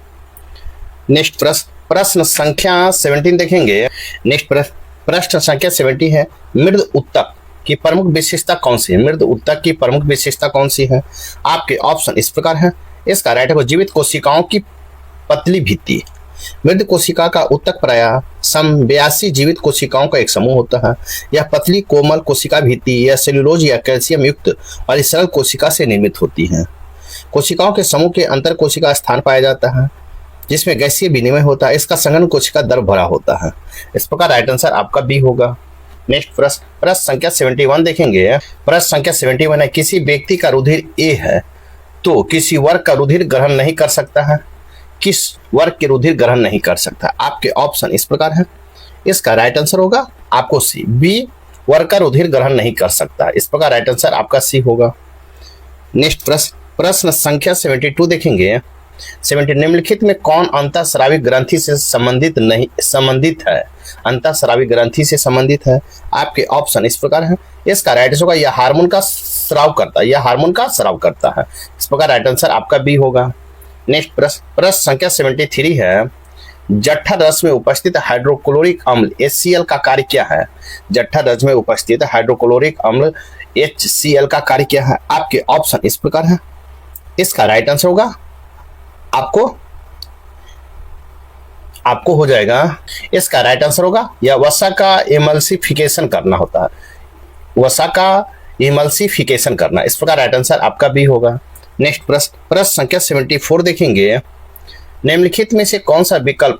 नेक्स्ट प्रश्न संख्या 17 देखेंगे। नेक्स्ट प्रश्न संख्या 70 है। मृद उत्तक की प्रमुख विशेषता कौन सी है? मृद उत्तक की प्रमुख विशेषता कौन सी है? आपके ऑप्शन इस प्रकार है। इसका राइट है जीवित कोशिकाओं की पतली भित्ति। मृद कोशिका का उत्तक प्रायः 82 जीवित कोशिकाओं का एक समूह होता है। यह पतली कोमल कोशिका भित्ति या सेल्यूलोज या कैल्शियम युक्त और सरल कोशिका से निर्मित होती है। कोशिकाओं के समूह के अंतर कोशिका स्थान पाया जाता है जिसमें गैसीय विनिमय होता है। इसका संघनन कोशिका द्रव भरा होता है। इस प्रकार राइट आंसर आपका बी होगा। नेक्स्ट प्रश्न संख्या 71 देखेंगे। प्रश्न संख्या 71 है। किसी व्यक्ति का रुधिर ए है तो किसी वर्ग का रुधिर ग्रहण नहीं कर सकता है? किस वर्ग के रुधिर ग्रहण नहीं कर सकता? आपके ऑप्शन इस प्रकार है। इसका राइट आंसर होगा आपको सी, बी वर्ग का रुधिर ग्रहण नहीं कर सकता। इस प्रकार राइट आंसर आपका सी होगा। नेक्स्ट प्रश्न संख्या 72 देखेंगे। 70 निम्नलिखित में कौन अंतःस्रावी ग्रंथि से संबंधित है? अंतःस्रावी ग्रंथि से संबंधित है। आपके ऑप्शन इस प्रकार है। इसका राइट आंसर होगा यह हार्मोन का स्राव करता है, यह हार्मोन का स्राव करता है। इस प्रकार राइट आंसर आपका बी होगा। नेक्स्ट प्रश्न संख्या 73 है। जठर रस में उपस्थित हाइड्रोक्लोरिक अम्ल HCl का कार्य क्या है? जठर रस में उपस्थित हाइड्रोक्लोरिक अम्ल HCl का कार्य क्या है? आपके ऑप्शन इस प्रकार है। इसका राइट आंसर होगा आपको हो जाएगा। इसका राइट आंसर होगा या वसा का एमल्सिफिकेशन करना होता है, वसा का एमल्सिफिकेशन करना। इस प्रकार राइट आंसर आपका बी होगा। नेक्स्ट प्रश्न संख्या 74 देखेंगे। निम्नलिखित में से कौन सा विकल्प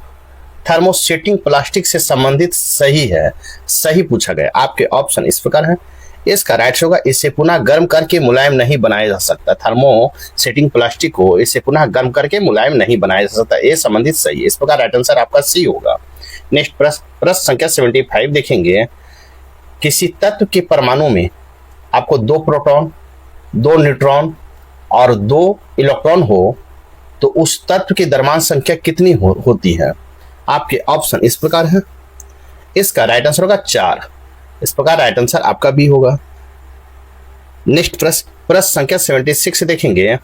थर्मोसेटिंग प्लास्टिक से संबंधित सही है? सही पूछा गया। आपके ऑप्शन इस प्रकार है। इसका राइट होगा इसे पुनः गर्म करके मुलायम नहीं बनाया जा सकता। थर्मोसेटिंग प्लास्टिक को इसे पुनः गर्म करके मुलायम नहीं बनाया जा सकता। ये संबंधित सही है। इस प्रकार राइट आंसर आपका सी होगा। नेक्स्ट प्रश्न संख्या 75 देखेंगे। किसी तत्व के परमाणु में आपको 2 प्रोटॉन, 2 न्यूट्रॉन और 2 इलेक्ट्रॉन हो तो उस तत्व की द्रव्यमान संख्या कितनी होती है? आपके ऑप्शन इस प्रकार है। इसका राइट आंसर होगा 4। इस प्रकार राइट आंसर आपका बी होगा। नेक्स्ट प्रश्न संख्या 76 देखेंगे।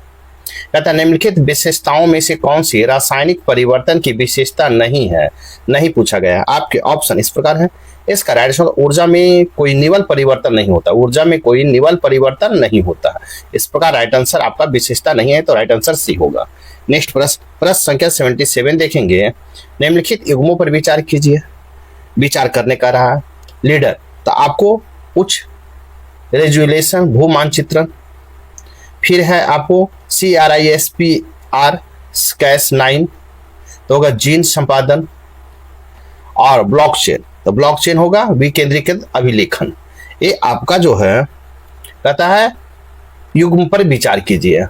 कहता है निम्नलिखित विशेषताओं में से कौन सी रासायनिक परिवर्तन की विशेषता नहीं है? नहीं पूछा गया है। आपके ऑप्शन इस प्रकार है। इसका राइट आंसर होगा ऊर्जा में कोई निवल परिवर्तन नहीं होता। ऊर्जा में कोई निवल परिवर्तन नहीं होता। इस प्रकार राइट आंसर आपका विशेषता नहीं है, तो राइट आंसर सी होगा। नेक्स्ट प्रश्न संख्या 77 देखेंगे। निम्नलिखित युग्मों पर विचार कीजिए। विचार करने का रहा लीडर, तो आपको कुछ रेजुलेशन भू मानचित्रण, फिर है आपको CRISPR Cas9, तो होगा जीन संपादन, और ब्लॉकचेन, तो ब्लॉकचेन होगा विकेंद्रीकृत अभिलेखन। ये आपका जो है कहता है युग्म पर विचार कीजिए।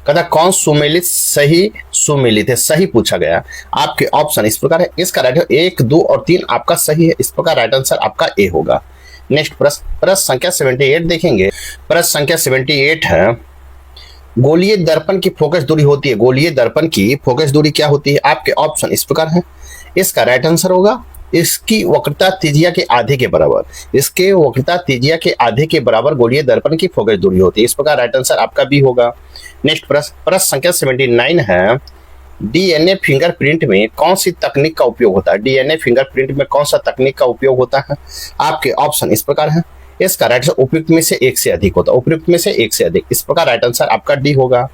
कहता कौन सुमेलित सही सुमेलित है? सही पूछा गया। आपके ऑप्शन इस प्रकार है। इसका राइट 1, 2 और 3 आपका सही है। इस प्रकार राइट आंसर आपका ए होगा। नेक्स्ट प्रश्न संख्या 78 देखेंगे। प्रश्न संख्या 78 है गोलीय दर्पण की फोकस दूरी होती है। गोलीय दर्पण की फोकस दूरी क्या होती है? आपके ऑप्शन इस प्रकार है। इसका राइट आंसर होगा इसकी वक्रता त्रिज्या के आधे के बराबर। इसके वक्रता त्रिज्या के आधे के बराबर गोलीय दर्पण की फोकस दूरी होती है। इस प्रकार राइट आंसर आपका बी होगा। नेक्स्ट प्रश्न संख्या 79 है डीएनए फिंगरप्रिंट में कौन सी तकनीक का उपयोग होता है? डीएनए फिंगरप्रिंट में कौन सा तकनीक का उपयोग होता है? आपके ऑप्शन इस प्रकार है। इसका राइट आंसर उपयुक्त में से एक से अधिक होता है। उपयुक्त में से एक से अधिक। इस प्रकार राइट आंसर आपका डी होगा।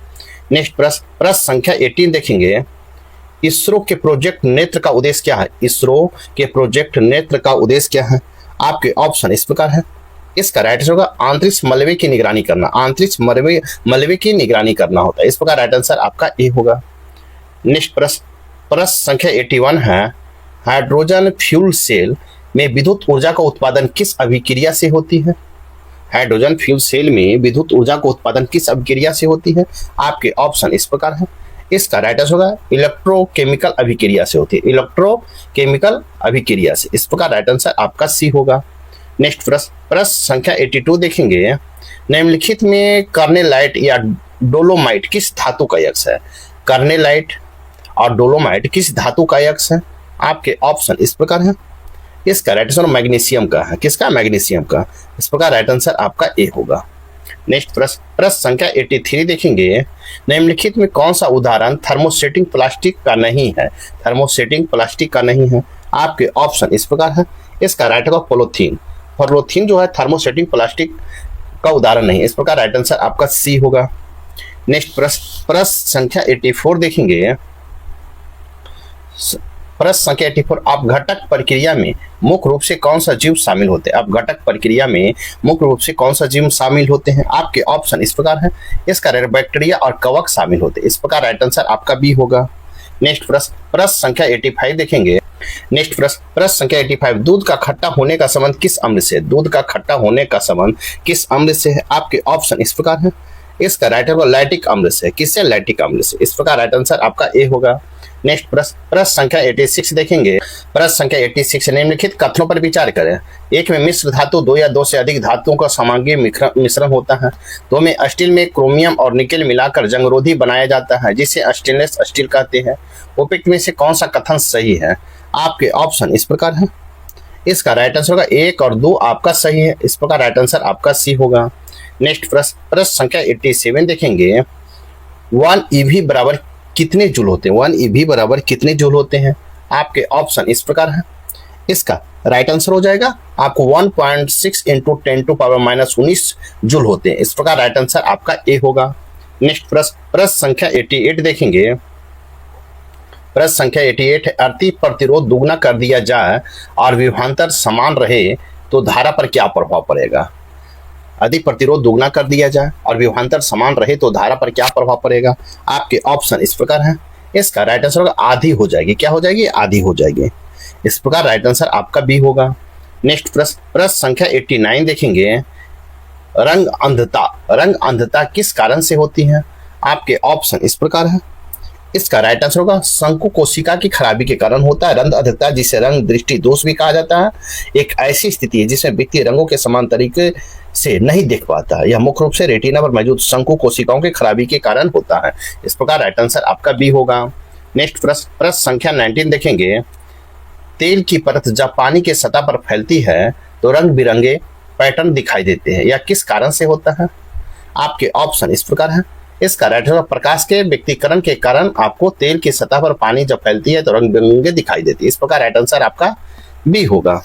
नेक्स्ट प्रश्न संख्या 18 देखेंगे। इसरो के प्रोजेक्ट नेत्र का उद्देश्य क्या है? इसरो के प्रोजेक्ट नेत्र का उद्देश्य क्या है? आपके ऑप्शन इस प्रकार है। इसका राइट आंसर होगा अंतरिक्ष मलबे की निगरानी करना। अंतरिक्ष मलबे की निगरानी करना होता है। इस प्रकार राइट आंसर आपका ए होगा। नेक्स्ट प्रश्न संख्या 81 है हाइड्रोजन फ्यूल सेल में विद्युत ऊर्जा का उत्पादन किस अभिक्रिया से होती है? हाइड्रोजन फ्यूल सेल में विद्युत ऊर्जा का उत्पादन किस अभिक्रिया से होती है? आपके ऑप्शन इस प्रकार है। इसका राइट आंसर होगा इलेक्ट्रोकेमिकल अभिक्रिया से होती है। इलेक्ट्रोकेमिकल अभिक्रिया से। इस प्रकार राइट आंसर आपका सी होगा। नेक्स्ट प्रश्न संख्या 82 देखेंगे। निम्नलिखित में कार्नेलाइट या डोलोमाइट किस धातु का यक्ष है? कार्नेलाइट और डोलोमाइट किस धातु का यक्ष है? आपके ऑप्शन इस प्रकार है। इसका राइट आंसर मैग्नीशियम का है। किसका? मैग्नीशियम का। इस प्रकार राइट आंसर आपका ए होगा। नेक्स्ट प्रश्न संख्या 83 देखेंगे। निम्नलिखित में कौन सा उदाहरण थर्मोसेटिंग प्लास्टिक का नहीं है? थर्मोसेटिंग प्लास्टिक का नहीं है। आपके ऑप्शन इस प्रकार है। इसका राइट होगा पॉलीथीन। पॉलीथीन जो है थर्मोसेटिंग प्लास्टिक का उदाहरण नहीं है। इस प्रकार राइट आंसर आपका सी होगा। नेक्स्ट प्रश्न संख्या 84 देखेंगे। प्रश्न संख्या 84 अपघटक प्रक्रिया में मुख्य रूप से कौन सा जीव शामिल होते हैं? अपघटक प्रक्रिया में मुख्य रूप से कौन सा जीव शामिल होते हैं? आपके ऑप्शन इस प्रकार है। इसका बैक्टीरिया और कवक शामिल होते हैं। इस प्रकार राइट आंसर आपका बी होगा। नेक्स्ट प्रश्न संख्या 85 देखेंगे। नेक्स्ट प्रश्न संख्या 85 दूध का खट्टा होने का संबंध किस अम्ल से? दूध का खट्टा होने का संबंध किस अम्ल से है? आपके ऑप्शन इस प्रकार है। इसका राइट होगा लैक्टिक अम्ल से। किससे? लैक्टिक अम्ल से। इस प्रकार राइट आंसर आपका ए होगा। नेक्स्ट प्रश्न संख्या 86 देखेंगे। प्रश्न संख्या 86 निम्नलिखित कथनों पर विचार करें। एक में मिश्र धातु 2 या 2 से अधिक धातुओं का समांगी मिश्रण होता है। 2 में स्टील में क्रोमियम और निकेल मिलाकर जंगरोधी बनाया जाता है जिसे स्टेनलेस स्टील कहते हैं। उपयुक्त में से कौन सा कथन सही है? आपके ऑप्शन इस प्रकार है। इसका राइट आंसर होगा 1 और 2 आपका सही है। इस प्रकार राइट आंसर आपका सी होगा। नेक्स्ट प्रश्न संख्या 87 देखेंगे। 1 EV बराबर कितने जूल होते हैं? 1 EV बराबर कितने जूल होते हैं? आपके ऑप्शन इस प्रकार है। इसका राइट आंसर हो जाएगा आपको 1.6 × 10⁻⁻19 जूल होते हैं। इस प्रकार राइट आंसर आपका ए होगा। नेक्स्ट प्रश्न संख्या 88 देखेंगे। प्रश्न संख्या 88 है अति प्रतिरोध दुगना कर दिया जाए और विभवांतर समान रहे तो धारा पर क्या प्रभाव पड़ेगा? अधिक प्रतिरोध दुगना कर दिया जाए और विभवांतर समान रहे तो धारा पर क्या प्रभाव पड़ेगा? आपके ऑप्शन इस प्रकार है। इसका राइट आंसर होगा आधी हो जाएगी। क्या हो जाएगी? आधी हो जाएगी। इस प्रकार राइट आंसर आपका बी होगा। नेक्स्ट प्रश्न संख्या 89 देखेंगे। रंग अंधता किस कारण से होती है? आपके ऑप्शन इस प्रकार है। इसका राइट आंसर होगा शंकु कोशिका की खराबी के कारण होता है रंध्र अधीरता, जिसे रंग दृष्टि दोष भी कहा जाता है। एक ऐसी स्थिति है जिसमें व्यक्ति रंगों के समान तरीके से नहीं देख पाता है। यह मुख्य रूप से रेटिना पर मौजूद शंकु कोशिकाओं की खराबी के कारण होता है। इस प्रकार राइट आंसर आपका बी होगा। नेक्स्ट प्रश्न संख्या 19 देखेंगे। तेल की परत जब पानी के सतह पर फैलती है तो रंग बिरंगे पैटर्न दिखाई देते हैं। यह किस कारण से होता है? आपके ऑप्शन इस प्रकार है। इसका राइट आंसर प्रकाश के व्यक्तीकरण के कारण आपको तेल की सतह पर पानी जब फैलती है तो रंग बिरंगे दिखाई देती है। इस प्रकार राइट आंसर आपका बी होगा।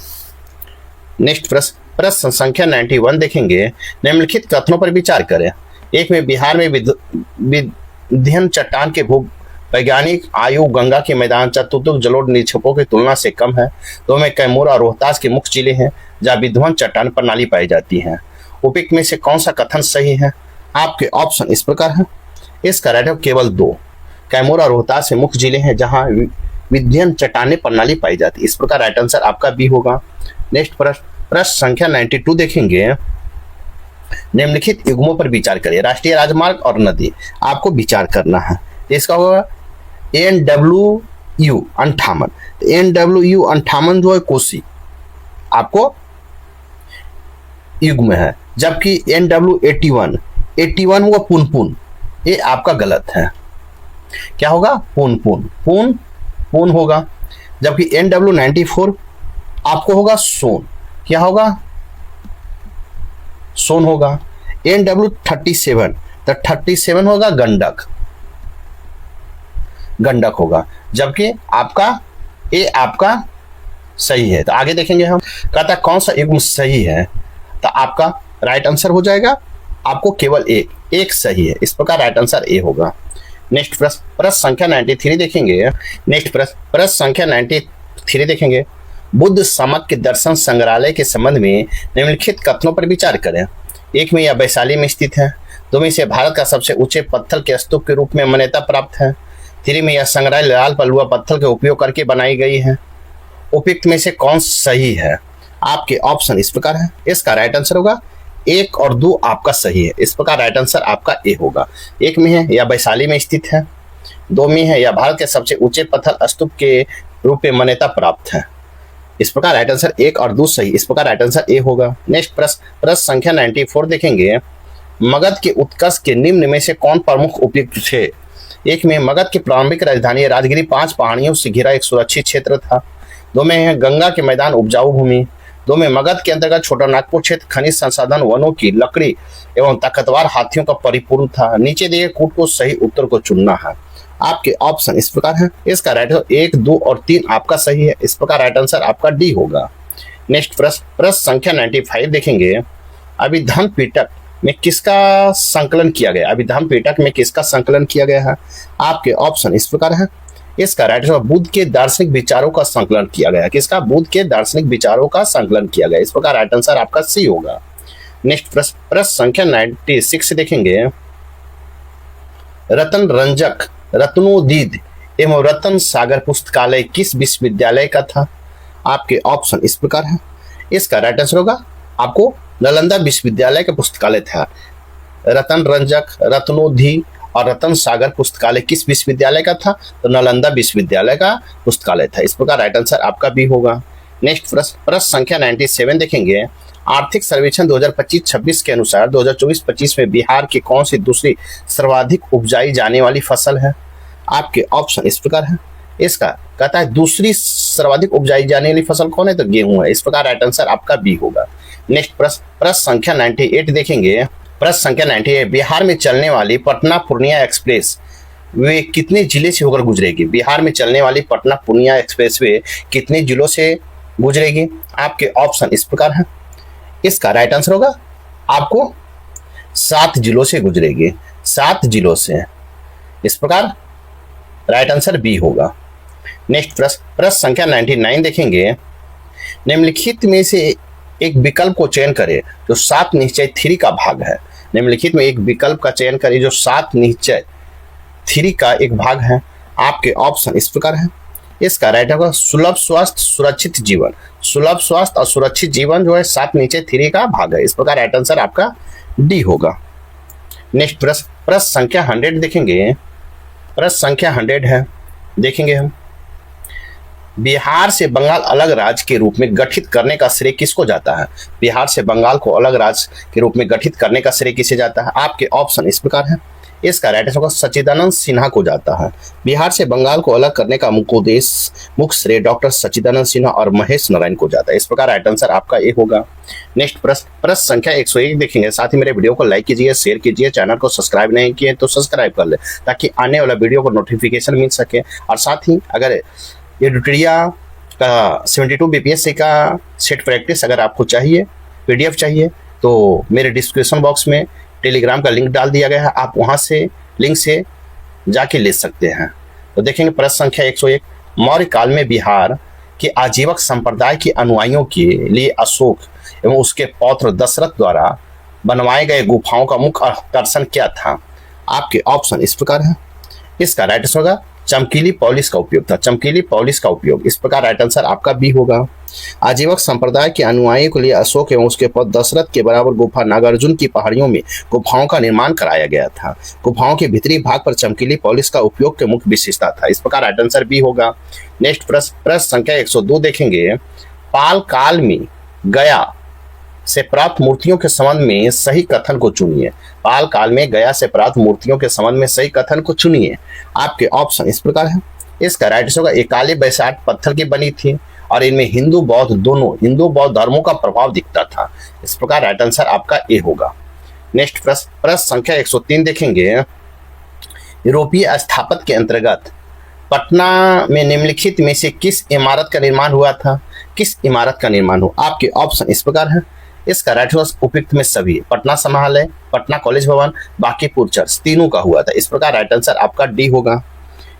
नेक्स्ट प्रश्न संख्या 91 देखेंगे। निम्नलिखित कथनों पर विचार करें। एक में बिहार में विंध्यन चट्टान के भू वैज्ञानिक आयु गंगा के मैदान चतुर्भुज जलोढ़ निक्षेपों की तुलना से कम है। दो में कैमूर और रोहतास के मुख्य जिले हैं जहाँ विद्यमान चट्टान प्रणाली पाई जाती है। उपयुक्त में से कौन सा कथन सही है? आपके ऑप्शन इस प्रकार है। इसका राइट आंसर केवल दो, कैमूर और रोहतास से मुख्य जिले हैं जहां विंध्यन चट्टाने प्रणाली पाई जाती है। इस प्रकार राइट आंसर आपका बी होगा। नेक्स्ट प्रश्न संख्या 92 देखेंगे। निम्नलिखित युग्मों पर विचार करिए। राष्ट्रीय राजमार्ग और नदी आपको विचार करना है। इसका होगा NWU 58। NWU 58 जो है कोसी आपको युग्म है, जबकि NW 81 हुआ पुनपुन, ये आपका गलत है। क्या होगा? पुन होगा। जबकि NW 94 आपको होगा सोन। क्या होगा? सोन होगा। NW 37 तो 37 होगा गंडक होगा। जबकि आपका सही है। तो आगे देखेंगे हम, कहता कौन सा युग्म सही है। तो आपका राइट आंसर हो जाएगा आपको केवल एक सही है। इस प्रकार राइट आंसर ए होगा। नेक्स्ट प्रश्न संख्या 93 देखेंगे। नेक्स्ट प्रश्न संख्या 93 देखेंगे। बुद्ध समक दर्शन संग्रहालय के संबंध में निम्नलिखित कथनों पर विचार करें। एक में यह वैशाली में स्थित है। दो में से भारत का सबसे ऊंचे पत्थर के स्तूप के रूप में मान्यता प्राप्त है। तीन में यह संग्रहालय लाल पलुआ पत्थर के उपयोग करके बनाई गई है। उपयुक्त में से कौन सही है? आपके ऑप्शन इस प्रकार है। इसका राइट आंसर होगा 1 और 2 आपका सही है। इस प्रकार राइट आंसर आपका ए होगा। एक में है या वैशाली में स्थित है। दो में है या भारत के सबसे ऊंचे पत्थर स्तूप के रूप में मान्यता प्राप्त है। इस प्रकार राइट आंसर 1 और 2 सही। इस प्रकार राइट आंसर ए होगा। नेक्स्ट प्रश्न संख्या 94 देखेंगे। मगध के उत्कर्ष के निम्न में से कौन प्रमुख उपयुक्त थे? एक में मगध की प्रारंभिक राजधानी राजगिरी 5 पहाड़ियों से घिरा एक सुरक्षित क्षेत्र था। दो में है गंगा के मैदान उपजाऊ भूमि। दो में मगध के अंतर्गत छोटा नागपुर क्षेत्र खनिज संसाधन वनों की लकड़ी एवं ताकतवर हाथियों का परिपूर्ण था। नीचे दिए कूट को सही उत्तर को चुनना है। आपके ऑप्शन इस प्रकार है। इसका राइट आंसर 1, 2 और 3 आपका सही है। इस प्रकार राइट आंसर आपका डी होगा। नेक्स्ट प्रश्न संख्या 95 देखेंगे। अभिधर्म पिटक में किसका संकलन किया गया? अभिधर्म पिटक में किसका संकलन किया गया है? आपके ऑप्शन इस प्रकार है। इसका राइट आंसर बुद्ध के दार्शनिक विचारों का संकलन किया गया। किसका? बुद्ध के दार्शनिक विचारों का संकलन किया गया। इस प्रकार राइट आंसर आपका सी होगा। नेक्स्ट प्रश्न संख्या 96 देखेंगे। रतन रंजक, रत्नोदीद एवं रतन सागर पुस्तकालय किस विश्वविद्यालय का था? आपके ऑप्शन इस प्रकार है। इसका राइट आंसर होगा आपको नालंदा विश्वविद्यालय का पुस्तकालय था। रतन रंजक, रत्नोधी और रतन सागर पुस्तकालय किस विश्वविद्यालय का था? तो नालंदा विश्वविद्यालय का पुस्तकालय था। इस प्रकार राइट आंसर आपका बी होगा। नेक्स्ट प्रश्न संख्या 97 देखेंगे। आर्थिक सर्वेक्षण 2025-26 के अनुसार 2024-25 में बिहार की कौन सी दूसरी सर्वाधिक उपजाई जाने वाली फसल है? आपके ऑप्शन इस प्रकार है। इसका कहता है दूसरी सर्वाधिक उपजाई जाने वाली फसल कौन है? तो गेहूं है। इस प्रकार राइट आंसर आपका बी होगा। नेक्स्ट प्रश्न संख्या 98 देखेंगे। प्रश्न संख्या 98। बिहार में चलने वाली पटना पूर्णिया एक्सप्रेस वे कितने जिले से होकर गुजरेगी? बिहार में चलने वाली पटना पूर्णिया एक्सप्रेस वे कितने जिलों से गुजरेगी? आपके ऑप्शन इस प्रकार है। इसका राइट आंसर होगा आपको 7 जिलों से गुजरेगी। 7 जिलों से। इस प्रकार राइट आंसर बी होगा। नेक्स्ट प्रश्न संख्या 99 देखेंगे। निम्नलिखित में से एक विकल्प को चयन करें जो 7 निश्चय 3 का भाग है। निम्नलिखित में एक विकल्प का चयन करें जो 7 निश्चय 3 का एक भाग है। आपके ऑप्शन इस प्रकार है। इसका राइट होगा सुलभ स्वास्थ्य सुरक्षित जीवन। सुलभ स्वास्थ्य और सुरक्षित जीवन जो है 7 निश्चय 3 का भाग है। इस प्रकार राइट आंसर आपका डी होगा। नेक्स्ट प्रश्न संख्या 100 देखेंगे। प्रश्न संख्या 100 है, देखेंगे हम। बिहार से बंगाल अलग राज्य के रूप में गठित करने का श्रेय किसको जाता है? बिहार से बंगाल को अलग राज्य के रूप में गठित करने का श्रेय किसे जाता है? आपके ऑप्शन इस प्रकार है। इसका राइट आंसर सच्चिदानंद सिन्हा को जाता है। बिहार से बंगाल को अलग करने का मुख्य श्रेय डॉक्टर सच्चिदानंद सिन्हा और महेश नारायण को जाता है। इस प्रकार राइट आंसर आपका ए होगा। नेक्स्ट प्रश्न संख्या 101 देखेंगे। साथ ही मेरे वीडियो को लाइक कीजिए, शेयर कीजिए, चैनल को सब्सक्राइब नहीं किए तो सब्सक्राइब कर ले ताकि आने वाला वीडियो को नोटिफिकेशन मिल सके। और साथ ही अगर एडिटोरिया का 72 बीपीएससी का सेट प्रैक्टिस अगर आपको चाहिए, पीडीएफ चाहिए, तो मेरे डिस्क्रिप्शन बॉक्स में टेलीग्राम का लिंक डाल दिया गया है, आप वहां से लिंक से जाके ले सकते हैं। तो देखेंगे प्रश्न संख्या 101। मौर्य काल में बिहार के आजीवक संप्रदाय के अनुयायियों के लिए अशोक एवं उसके पौत्र दशरथ द्वारा बनवाए गए गुफाओं का मुख्य आकर्षण क्या था? आपके ऑप्शन इस प्रकार है। इसका राइट आंसर होगा चमकीली पॉलिश का उपयोग था। चमकीली पॉलिश का उपयोग, इस प्रकार राइट आंसर आपका बी होगा। आजीवक संप्रदाय के अनुयायियों के लिए अशोक एवं उसके पौत्र दशरथ के बराबर गुफा नागार्जुन की पहाड़ियों में गुफाओं का निर्माण कराया गया था। गुफाओं के भीतरी भाग पर चमकीली पॉलिश का उपयोग के मुख्य विशेषता था। इस प्रकार राइट आंसर बी होगा। नेक्स्ट प्रश्न संख्या 102 देखेंगे। पाल काल में गया से प्राप्त मूर्तियों के संबंध में सही कथन को चुनिए। पाल काल में गया से प्राप्त मूर्तियों के संबंध में सही कथन को चुनिए। आपके ऑप्शन इस प्रकार है। इसका राइट आंसर होगा ये काली बैसाठ पत्थर की बनी थी और इनमें हिंदू बौद्ध धर्मों का प्रभाव दिखता था। इस प्रकार राइट आंसर आपका ए होगा। नेक्स्ट प्रश्न संख्या 103 देखेंगे। यूरोपीय स्थापत्य के अंतर्गत पटना में निम्नलिखित में से किस इमारत का निर्माण हुआ था? किस इमारत का निर्माण हुआ? आपके ऑप्शन इस प्रकार है। इसका राइट आंसर उपयुक्त में सभी, पटना समाहरणालय, पटना कॉलेज भवन, बांकीपुर चर्च, तीनों का हुआ था। इस प्रकार राइट आंसर आपका डी होगा।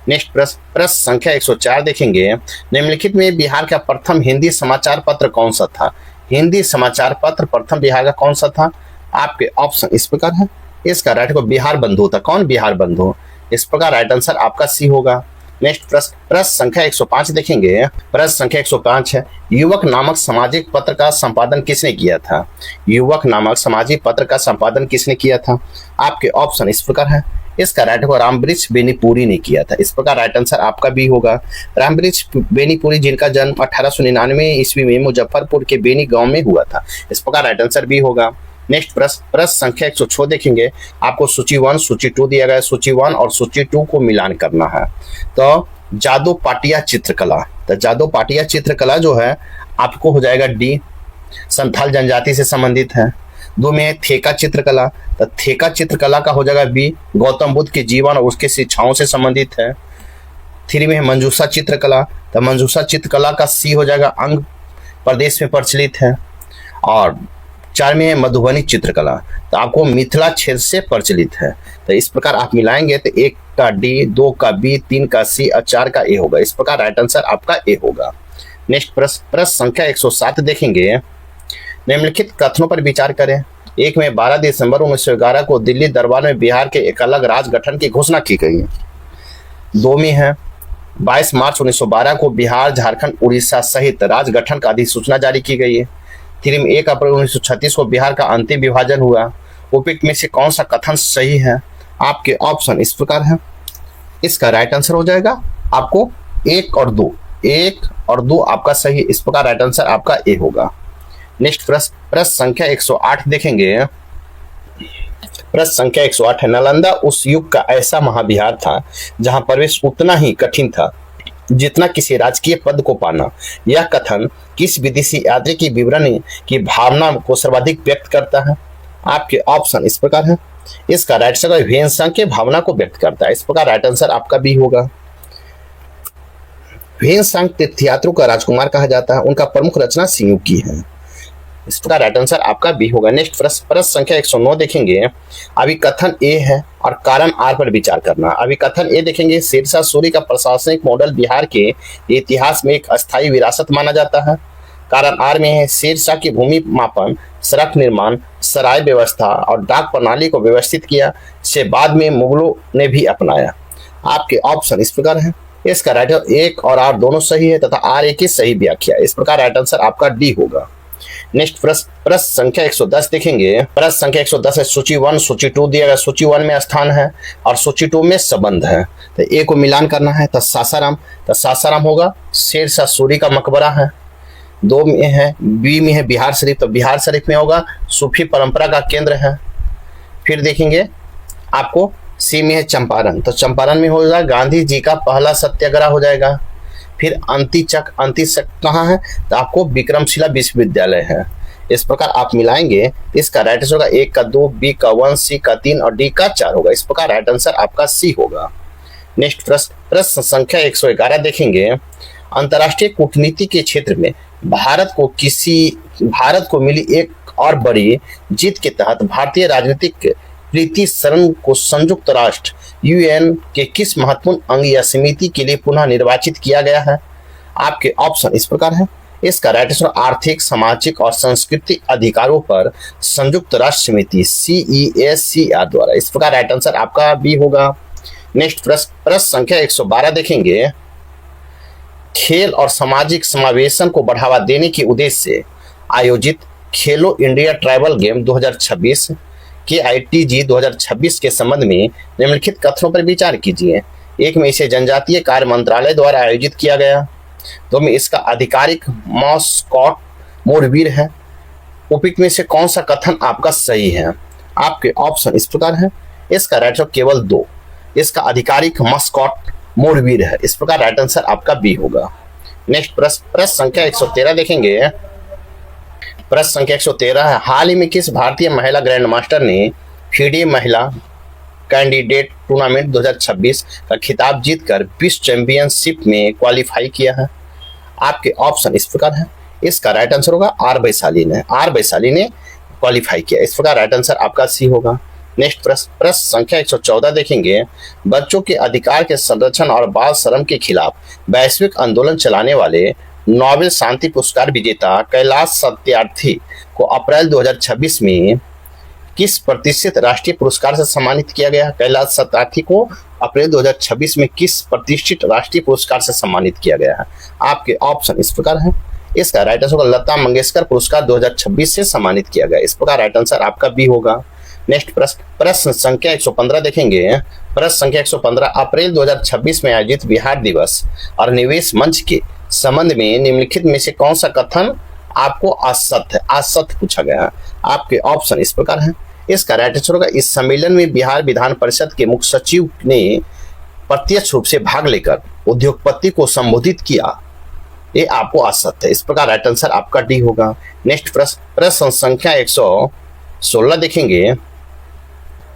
नेक्स्ट प्रश्न संख्या 104 देखेंगे। निम्नलिखित में बिहार का प्रथम हिंदी समाचार पत्र कौन सा था? हिंदी समाचार पत्र प्रथम बिहार का कौन सा था? आपके ऑप्शन इस प्रकार है। इसका राइट को बिहार बंधु था। कौन? बिहार बंधु। इस प्रकार राइट आंसर आपका सी होगा। नेक्स्ट प्रश्न संख्या 105 देखेंगे। प्रश्न संख्या 105 है। युवक नामक सामाजिक पत्र का संपादन किसने किया था? युवक नामक सामाजिक पत्र का संपादन किसने किया था? आपके ऑप्शन इस प्रकार है। इसका राइट को रामवृक्ष बेनीपुरी ने किया था। इस प्रकार राइट आंसर आपका बी होगा। रामवृक्ष बेनीपुरी जिनका जन्म 1899 ईस्वी में मुजफ्फरपुर के बेनी गांव में हुआ था। इस प्रकार राइट आंसर बी होगा। नेक्स्ट प्रश्न संख्या 106 देखेंगे। आपको सूची 1 सूची 2 दिया गया है। सूची 1 और सूची 2 को मिलान करना है। तो जादू पाटिया चित्रकला, तो जादू पाटिया चित्रकला जो है आपको हो जाएगा डी, संथाल जनजाति से संबंधित है। 2 में थेका चित्रकला, तो थेका चित्रकला का हो जाएगा बी, गौतम बुद्ध के जीवन और उसके शिक्षाओं से संबंधित है। 3 में है मंजूषा चित्रकला, तो मंजूषा चित्रकला का सी हो जाएगा, अंग प्रदेश में प्रचलित है। और 4 में है मधुबनी चित्रकला, तो आपको मिथिला क्षेत्र से प्रचलित है। तो इस प्रकार आप मिलाएंगे तो 1 का डी, 2 का बी, 3 का सी और 4 का ए होगा। इस प्रकार राइट आंसर आपका ए होगा। नेक्स्ट प्रश्न संख्या 107 देखेंगे। निम्नलिखित कथनों पर विचार करें। 1 में 12 दिसंबर 1911 को दिल्ली दरबार में बिहार के एक अलग राज्य गठन की घोषणा की गई। 2 में है 22 मार्च 1912 को बिहार, झारखंड, उड़ीसा सहित राज्य गठन का अधिसूचना जारी की गई है। 3 में 1 अप्रैल 1936 को बिहार का अंतिम विभाजन हुआ। उपयुक्त में से कौन सा कथन सही है? आपके ऑप्शन इस प्रकार है। इसका राइट आंसर हो जाएगा आपको 1 और 2, 1 और 2 आपका सही। इस प्रकार राइट आंसर आपका ए होगा। नेक्स्ट प्रश्न संख्या 108 देखेंगे। प्रश्न संख्या 108 है। नालंदा उस युग का ऐसा महाविहार था जहां प्रवेश उतना ही कठिन था जितना किसी राजकीय पद को पाना। यह कथन किस विदेशी यात्री की विवरण की भावना को सर्वाधिक व्यक्त करता है? आपके ऑप्शन इस प्रकार है। इसका राइट आंसर ह्वेन-त्सांग की भावना को व्यक्त करता है। इस प्रकार राइट आंसर आपका बी होगा। ह्वेन-त्सांग तीर्थयात्रियों का राजकुमार कहा जाता है। उनका प्रमुख रचना सिंहू की है। इस प्रकार राइट आंसर आपका बी होगा। नेक्स्ट प्रश्न संख्या 109 देखेंगे। अभिकथन ए है और कारण आर पर विचार करना। अभिकथन ए देखेंगे। शेरशाह सूरी का प्रशासनिक मॉडल बिहार के इतिहास में एक अस्थायी विरासत माना जाता है। कारण आर में है शेरशाह की भूमि मापन, सड़क निर्माण, सराय व्यवस्था और डाक प्रणाली को व्यवस्थित किया, से बाद में मुगलों ने भी अपनाया। आपके ऑप्शन इस प्रकार है। इसका राइट 1 और आर दोनों सही है तथा आर ए की सही व्याख्या। इस प्रकार राइट आंसर आपका डी होगा। नेक्स्ट प्रश्न संख्या 110 देखेंगे। प्रश्न संख्या 110 है सूची 1 सूची 2 दिया गया। सूची 1 में स्थान है और सूची 2 में संबंध है, तो ए को मिलान करना है। तो सासाराम होगा शेरशाह सूरी का मकबरा है। 2 में है, बी में है बिहार शरीफ, तो बिहार शरीफ में होगा सूफी परंपरा का केंद्र है। फिर देखेंगे आपको सी में है चंपारण, तो चंपारण में होगा गांधी जी का पहला सत्याग्रह हो जाएगा। फिर अंतिचक कहाँ है, तो आपको विक्रमशिला विश्वविद्यालय है। इस प्रकार आप मिलाएंगे, इसका राइट आंसर होगा ए का 2, बी का 1, सी का 3 और डी का 4 होगा। इस प्रकार राइट आंसर आपका सी होगा। नेक्स्ट प्रश्न संख्या 111 देखेंगे। अंतर्राष्ट्रीय कूटनीति के क्षेत्र में भारत को मिली एक और बड़ी जीत के तहत भारतीय राजनीतिक प्रीति शरण को संयुक्त राष्ट्र यूएन के किस महत्वपूर्ण अंग या समिति के लिए पुनः निर्वाचित किया गया है? आपके ऑप्शन इस प्रकार है। इसका राइट आंसर आर्थिक, सामाजिक और सांस्कृतिक अधिकारों पर संयुक्त राष्ट्र समिति CEACR द्वारा। इस प्रकार राइट आंसर आपका बी होगा। नेक्स्ट प्रश्न संख्या 112 देखेंगे। खेल और सामाजिक समावेशन को बढ़ावा देने के उद्देश्य से आयोजित खेलो इंडिया ट्राइबल गेम 2026 KITG 2026 के संबंध में निम्नलिखित कथनों पर विचार कीजिए। 1 में इसे जनजातीय कार्य मंत्रालय द्वारा आयोजित किया गया। 2 में इसका आधिकारिक मॉस्कॉट मोरवीर है। उपयुक्त में से कौन सा कथन आपका सही है? आपके ऑप्शन इस प्रकार है। इसका राइट आंसर केवल 2, इसका आधिकारिक मॉस्कॉट मोरवीर है। इस प्रकार राइट आंसर आपका बी होगा। नेक्स्ट प्रश्न संख्या 113 देखेंगे। प्रश्न संख्या 113 है, हाल ही में किस भारतीय महिला ग्रैंड मास्टर ने FIDE महिला कैंडिडेट टूर्नामेंट 2026 का खिताब जीतकर विश्व चैंपियनशिप में क्वालिफाई किया है? आपके ऑप्शन इस प्रकार है। इसका राइट आंसर होगा आर वैशाली ने क्वालिफाई किया। इस प्रकार राइट आंसर आपका सी होगा। नेक्स्ट प्रश्न संख्या 114 देखेंगे। बच्चों के अधिकार के संरक्षण और बाल श्रम के खिलाफ वैश्विक आंदोलन चलाने वाले नोबेल शांति पुरस्कार विजेता कैलाश सत्यार्थी को अप्रैल 2026 में किस प्रतिष्ठित राष्ट्रीय पुरस्कार से सम्मानित किया गया? कैलाश सत्यार्थी को अप्रैल 2026 में किस प्रतिष्ठित राष्ट्रीय पुरस्कार से सम्मानित किया गया है? आपके ऑप्शन इस प्रकार है। इसका राइट आंसर होगा लता मंगेशकर पुरस्कार 2026 से सम्मानित किया गया। इस प्रकार राइट आंसर आपका बी होगा। नेक्स्ट प्रश्न संख्या 115 देखेंगे। प्रश्न संख्या 115 अप्रैल 2026 में आयोजित बिहार दिवस और निवेश मंच के संबंध में निम्नलिखित में से कौन सा कथन आपको असत्य पूछा गया है? आपके ऑप्शन इस प्रकार हैं। इसका राइट आंसर होगा इस सम्मेलन में बिहार विधान परिषद के मुख्य सचिव ने प्रत्यक्ष रूप से भाग लेकर उद्योगपति को संबोधित किया, ये आपको असत्य है। इस प्रकार राइट आंसर आपका डी होगा। नेक्स्ट प्रश्न संख्या 116 देखेंगे।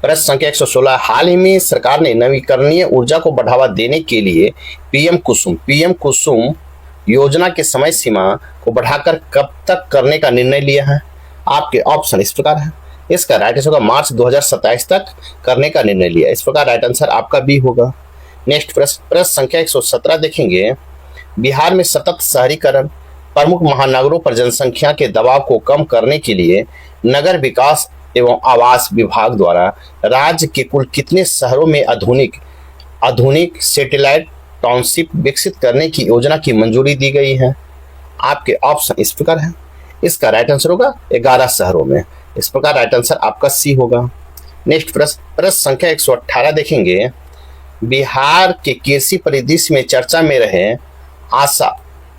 प्रश्न संख्या 116 हाल ही में सरकार ने नवीकरणीय ऊर्जा को बढ़ावा देने के लिए पीएम कुसुम योजना के समय सीमा को बढ़ाकर कब तक करने का निर्णय लिया है? आपके ऑप्शन इस प्रकार है। इसका राइट आंसर होगा मार्च 2027 तक करने का निर्णय लिया। इस प्रकार राइट आंसर आपका बी होगा। नेक्स्ट प्रश्न संख्या 117 देखेंगे। बिहार में सतत शहरीकरण, प्रमुख महानगरों पर जनसंख्या के दबाव को कम करने के लिए नगर विकास एवं आवास विभाग द्वारा राज्य के कुल कितने शहरों में आधुनिक सैटेलाइट टाउनशिप विकसित करने की योजना की मंजूरी दी गई है? आपके ऑप्शन इस प्रकार है। इसका राइट आंसर होगा 11 शहरों में। इस प्रकार राइट आंसर आपका सी होगा। नेक्स्ट प्रश्न संख्या 118 देखेंगे। बिहार के कृषि परिदृश्य में चर्चा में रहे आशा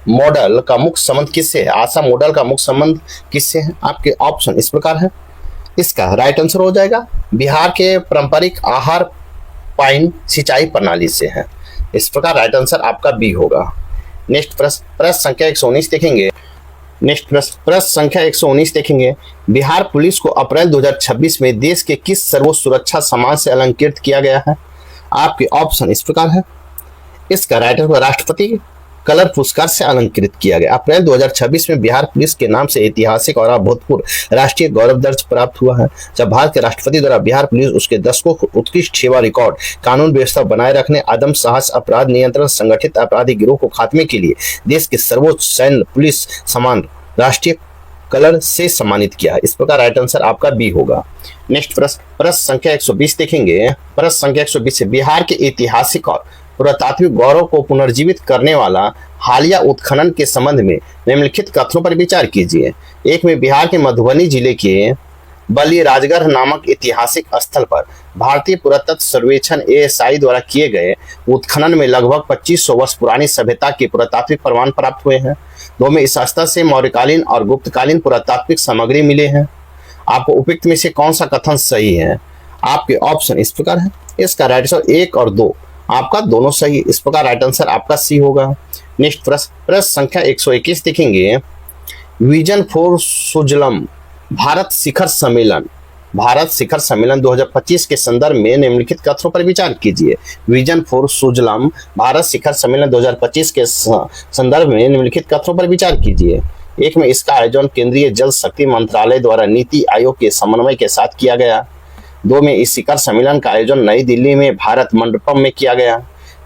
मॉडल का मुख्य संबंध किससे है? आशा मॉडल का मुख्य संबंध किससे है? आपके ऑप्शन इस प्रकार है। इसका राइट आंसर हो जाएगा बिहार के पारंपरिक आहार पाइन सिंचाई प्रणाली से है। इस प्रकार राइट आंसर आपका बी होगा। नेक्स्ट प्रश्न संख्या 119 देखेंगे। नेक्स्ट प्रश्न संख्या 119 देखेंगे। बिहार पुलिस को अप्रैल 2026 में देश के किस सर्वोच्च सुरक्षा सम्मान से अलंकृत किया गया है? आपके ऑप्शन इस प्रकार है। इसका राइट आंसर राष्ट्रपति कलर पुरस्कार से अलंकृत किया गया। अप्रैल 2026 में बिहार पुलिस के नाम से ऐतिहासिक और अभूतपूर्व राष्ट्रीय गौरव दर्ज प्राप्त हुआ है, जब भारत के राष्ट्रपति द्वारा बिहार पुलिस उसके दशकों उत्कृष्ट सेवा रिकॉर्ड, कानून व्यवस्था बनाए रखने, आदम साहस, अपराध नियंत्रण, संगठित अपराधी गिरोह को खात्मे के लिए देश के सर्वोच्च सैन्य पुलिस सम्मान राष्ट्रीय कलर से सम्मानित किया है। इस प्रकार राइट आंसर आपका बी होगा। नेक्स्ट प्रश्न संख्या 120 देखेंगे। प्रश्न संख्या 120 से बिहार के ऐतिहासिक और पुरातात्विक गौरव को पुनर्जीवित करने वाला हालिया उत्खनन के संबंध में निम्नलिखित कथनों पर विचार कीजिए। एक में बिहार के मधुबनी जिले के बलिराजगढ़ नामक ऐतिहासिक स्थल पर भारतीय पुरातत्व सर्वेक्षण ASI द्वारा किए गए उत्खनन में लगभग 2500 वर्ष पुरानी सभ्यता के पुरातात्विक प्रमाण प्राप्त हुए हैं। दो में इस स्थल से मौर्यकालीन और गुप्तकालीन पुरातात्विक सामग्री मिले हैं। आपको उपयुक्त में से कौन सा कथन सही है? आपके ऑप्शन इस प्रकार है। इसका राइट आंसर 1 और 2 आपका दोनों सही। इस प्रकार राइट आंसर आपका सी होगा। नेक्स्ट प्रश्न संख्या 121 देखेंगे। विजन फॉर सुजलम भारत शिखर सम्मेलन 2025 के संदर्भ में निम्नलिखित कथनों पर विचार कीजिए। विजन फॉर सुजलम भारत शिखर सम्मेलन 2025 के संदर्भ में निम्नलिखित कथनों पर विचार कीजिए। एक में इसका आयोजन केंद्रीय जल शक्ति मंत्रालय द्वारा नीति आयोग के समन्वय के साथ किया गया। 2 में इस शिखर सम्मेलन का आयोजन नई दिल्ली में भारत मंडपम में किया गया।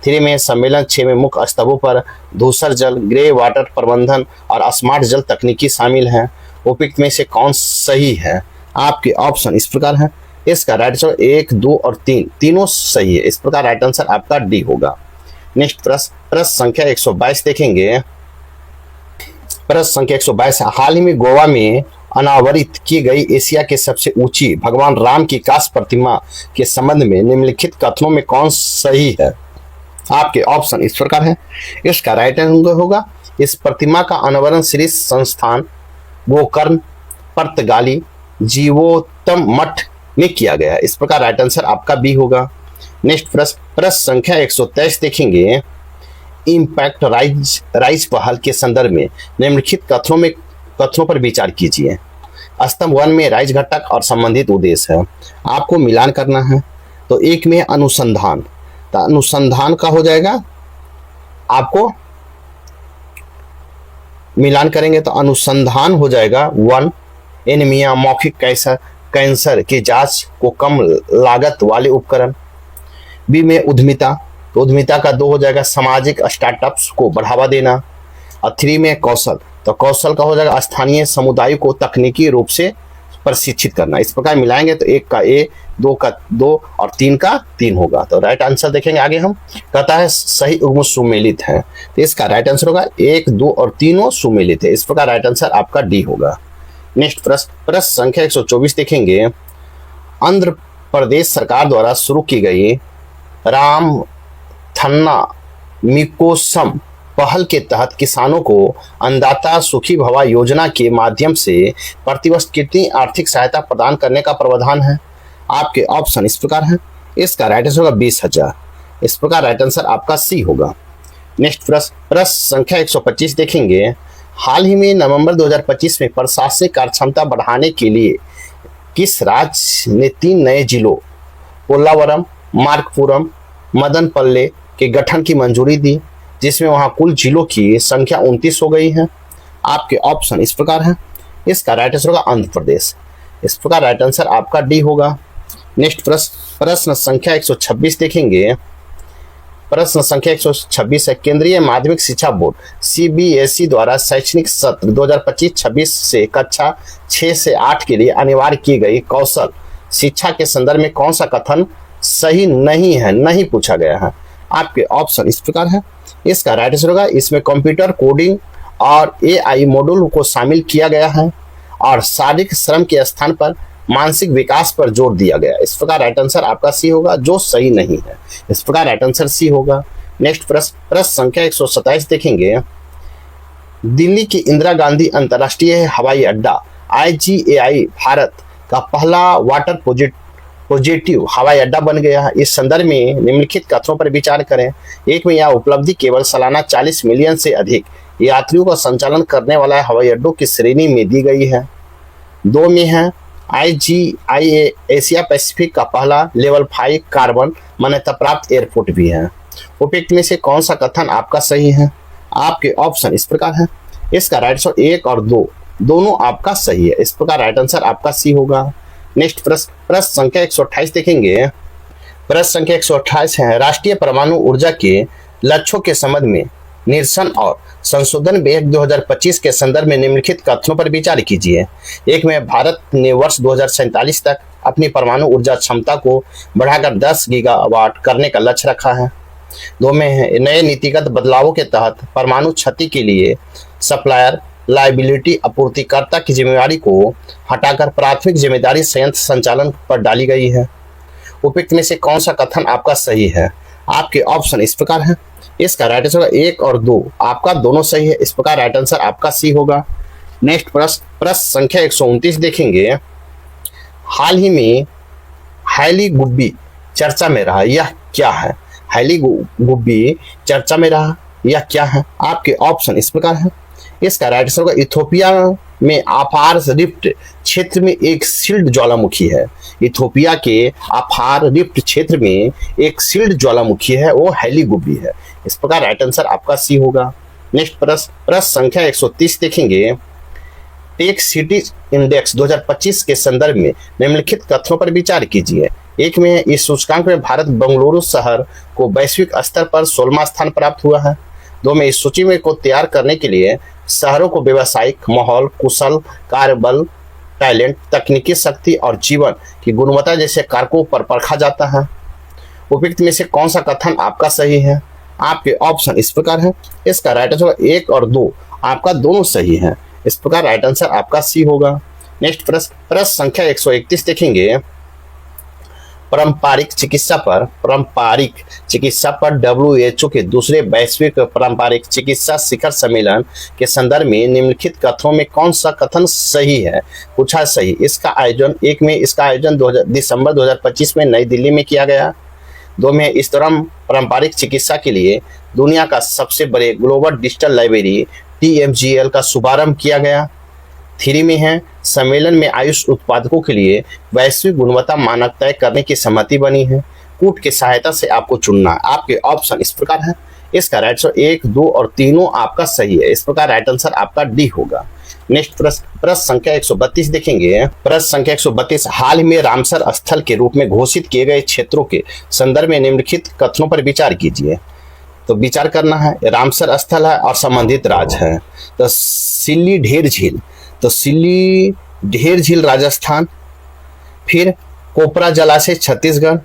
3 में सम्मेलन 6 में मुख्य स्तंभों पर धूसर जल, ग्रे वाटर प्रबंधन और स्मार्ट जल तकनीकी शामिल हैं। उपयुक्त में से कौन सही है? आपके ऑप्शन इस प्रकार है। इसका राइट आंसर 1, 2 और 3 तीनों सही है। इस प्रकार राइट आंसर आपका डी होगा। नेक्स्ट प्रश्न संख्या 122 देखेंगे। प्रश्न संख्या 122 हाल ही में गोवा में अनावरित की गई एशिया के सबसे ऊंची भगवान राम की कांस्य प्रतिमा के संबंध में निम्नलिखित कथनों में कौन सही है? आपके ऑप्शन इस प्रकार है। इसका राइट आंसर होगा इस प्रतिमा का अनावरण श्री संस्थान गोकर्ण पर्तगाली जीवोत्तम मठ में किया गया। इस प्रकार राइट आंसर आपका बी होगा। नेक्स्ट प्रश्न संख्या 123 देखेंगे। इम्पैक्ट राइज पहल के संदर्भ में निम्नलिखित कथनों पर विचार कीजिए। स्तंभ 1 में राइज घटक और संबंधित उद्देश्य है। आपको मिलान करना है। तो एक में अनुसंधान, तो अनुसंधान का हो जाएगा, आपको मिलान करेंगे तो अनुसंधान हो जाएगा 1 एनीमिया मौखिक कैंसर की जांच को कम लागत वाले उपकरण। बी में उद्यमिता, तो उद्यमिता का 2 हो जाएगा सामाजिक स्टार्टअप्स को बढ़ावा देना। और 3 में कौशल, तो कौशल का हो जाएगा स्थानीय समुदाय को तकनीकी रूप से प्रशिक्षित करना। इस प्रकार मिलाएंगे तो 1 का ए, 2 का 2 और 3 का 3 होगा। तो राइट आंसर देखेंगे आगे हम, कहता है सही उग्म सुमेलित है। तो इसका राइट आंसर होगा 1, 2 और तीनों सुमेलित है। इस प्रकार राइट आंसर आपका डी होगा। नेक्स्ट प्रश्न संख्या 124 देखेंगे। आंध्र प्रदेश सरकार द्वारा शुरू की गई राम थन्ना मिकोसम पहल के तहत किसानों को अन्नदाता सुखी भवा योजना के माध्यम से प्रतिवर्ष कितनी आर्थिक सहायता प्रदान करने का प्रावधान है? आपके ऑप्शन इस प्रकार है। इसका राइट आंसर होगा 20,000। इस प्रकार राइट आंसर आपका सी होगा। नेक्स्ट प्रश्न संख्या 125 देखेंगे। हाल ही में नवंबर 2025 में प्रशासनिक कार्यक्षमता बढ़ाने के लिए किस राज्य ने 3 नए जिलों पोलावरम, मार्कपुरम, मदनपल्ले के गठन की मंजूरी दी, जिसमें वहां कुल जिलों की संख्या 29 हो गई है? आपके ऑप्शन इस प्रकार है। इसका राइट आंसर होगा आंध्र प्रदेश। इस प्रकार राइट आंसर आपका डी होगा। नेक्स्ट प्रश्न संख्या 126 देखेंगे। प्रश्न संख्या 126 है। केंद्रीय माध्यमिक शिक्षा बोर्ड CBSE द्वारा शैक्षणिक सत्र 2025-26 से कक्षा 6 से 8 के लिए अनिवार्य की गई कौशल शिक्षा के संदर्भ में कौन सा कथन सही नहीं है, नहीं पूछा गया है? आपके ऑप्शन इस प्रकार है। इसका राइट आंसर होगा इसमें कंप्यूटर कोडिंग और AI मॉड्यूल को शामिल किया गया है और शारीरिक श्रम के स्थान पर मानसिक विकास पर जोर दिया गया। इस प्रकार राइट आंसर आपका सी होगा, जो सही नहीं है। इस प्रकार राइट आंसर सी होगा। नेक्स्ट प्रश्न संख्या 127 देखेंगे। दिल्ली के इंदिरा गांधी अंतर्राष्ट्रीय हवाई अड्डा IGAI भारत का पहला वाटर पॉजिटिव हवाई अड्डा बन गया है। इस संदर्भ में निम्नलिखित कथनों पर विचार करें। एक में यह उपलब्धि केवल सालाना 40 मिलियन से अधिक यात्रियों का संचालन करने वाला हवाई अड्डों की श्रेणी में दी गई है। 2 में है IGIA एशिया पैसिफिक का पहला लेवल 5 कार्बन मान्यता प्राप्त एयरपोर्ट भी है। उपयुक्त में से कौन सा कथन आपका सही है? आपके ऑप्शन इस प्रकार है। इसका राइट आंसर 1 और 2 दोनों आपका सही है। इस प्रकार राइट आंसर आपका सी होगा। नेक्स्ट प्रश्न संख्या 128 देखेंगे। प्रश्न संख्या 128 है। राष्ट्रीय परमाणु ऊर्जा के लक्ष्यों के संबंध में निरसन और संशोधन विधेयक 2025 के संदर्भ में निम्नलिखित कथनों पर विचार कीजिए। एक में भारत ने वर्ष 2047 तक अपनी परमाणु ऊर्जा क्षमता को बढ़ाकर 10 गीगावाट करने का लक्ष्य रखा है। दो में है नए नीतिगत बदलावों के तहत परमाणु क्षति के लिए सप्लायर लाइबिलिटी आपूर्तिकर्ता की जिम्मेदारी को हटाकर प्राथमिक जिम्मेदारी संयंत्र संचालन पर डाली गई है। उपयुक्त में से कौन सा कथन आपका सही है? आपके ऑप्शन इस प्रकार है। इसका राइट आंसर होगा 1 और 2, आपका दोनों सही है। इस प्रकार राइट आंसर आपका सी होगा। नेक्स्ट प्रश्न संख्या 129 देखेंगे। हाल ही में हाईली गुब्बी चर्चा में रहा, यह क्या है? हाईली गुब्बी चर्चा में रहा, यह क्या है? आपके ऑप्शन इस प्रकार है। इसका राइट आंसर होगा इथोपिया में अफार रिफ्ट क्षेत्र में एक सिल्ड ज्वालामुखी है। इथोपिया के अफार रिफ्ट क्षेत्र में एक सिल्ड ज्वालामुखी है, वो हाईली गुब्बी है। इस प्रकार राइट आंसर आपका सी होगा। नेक्स्ट प्रश्न संख्या 130 देखेंगे। टेक सिटी इंडेक्स 2025 के संदर्भ में निम्नलिखित कथनों पर विचार कीजिए। एक में है, इस सूचकांक में भारत बेंगलुरु शहर को वैश्विक स्तर पर 16वां स्थान प्राप्त हुआ है। 2 में, इस सूची में को तैयार करने के लिए शहरों को व्यवसायिक माहौल, कुशल कार्यबल, टैलेंट, तकनीकी शक्ति और जीवन की गुणवत्ता जैसे कारकों पर परखा जाता है। उपयुक्त में से कौन सा कथन आपका सही है? आपके ऑप्शन इस प्रकार है। इसका राइट आंसर 1 और 2, आपका दोनों सही है। इस प्रकार राइट आंसर आपका सी होगा। नेक्स्ट प्रश्न संख्या 131 देखेंगे। पारंपरिक चिकित्सा पर WHO के दूसरे वैश्विक पारंपरिक चिकित्सा शिखर सम्मेलन के संदर्भ में निम्नलिखित कथनों में कौन सा कथन सही है? पूछा सही। इसका आयोजन इसका आयोजन दिसंबर 2025 में नई दिल्ली में किया गया। 2 में, इस दौरान पारंपरिक चिकित्सा के लिए दुनिया का सबसे बड़े ग्लोबल डिजिटल लाइब्रेरी TMGL का शुभारंभ किया गया। 3 में है, सम्मेलन में आयुष उत्पादकों के लिए वैश्विक गुणवत्ता मानक तय करने की सहमति बनी है। कूट की सहायता से आपको चुनना। आपके ऑप्शन इस प्रकार है। इसका राइट आंसर 1, 2 और तीनों आपका सही है। इस प्रकार राइट आंसर आपका डी होगा। नेक्स्ट प्रश्न संख्या 132 देखेंगे। प्रश्न संख्या 132, हाल ही में रामसर स्थल के रूप में घोषित किए गए क्षेत्रों के संदर्भ में निम्नलिखित कथनों पर विचार कीजिए। तो विचार करना है, रामसर स्थल है और संबंधित राज्य है। तो सिल्ली ढेर झील राजस्थान, फिर कोपरा जलाशय छत्तीसगढ़,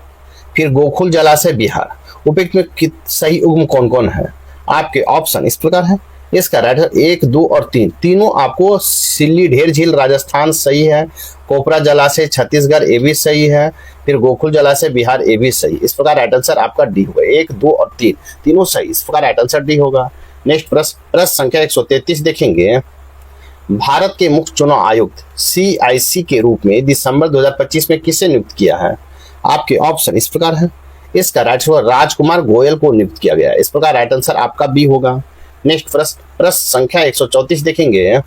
फिर गोकुल जलाशय बिहार। उपयुक्त में सही उद्गम कौन कौन है? आपके ऑप्शन इस प्रकार है। इसका राइट आंसर 1, 2 और 3, तीनों आपको सिल्ली ढेर झील राजस्थान सही है, कोपरा जलाशय छत्तीसगढ़ ये भी सही है, फिर गोकुल जलाशय बिहार ये भी सही। इस प्रकार राइट आंसर आपका डी होगा। 1, 2 और 3 तीनों सही। इस प्रकार राइट आंसर डी होगा। नेक्स्ट प्रश्न संख्या 133 देखेंगे। भारत के मुख्य चुनाव आयुक्त CIC के रूप में दिसंबर 2025 में किसे नियुक्त किया है? आपके ऑप्शन इस प्रकार है। इसका राइट आंसर राजकुमार गोयल को नियुक्त किया गया। इस प्रकार राइट आंसर आपका बी होगा। नेक्स्ट प्रश्न संख्या 134 देखेंगे।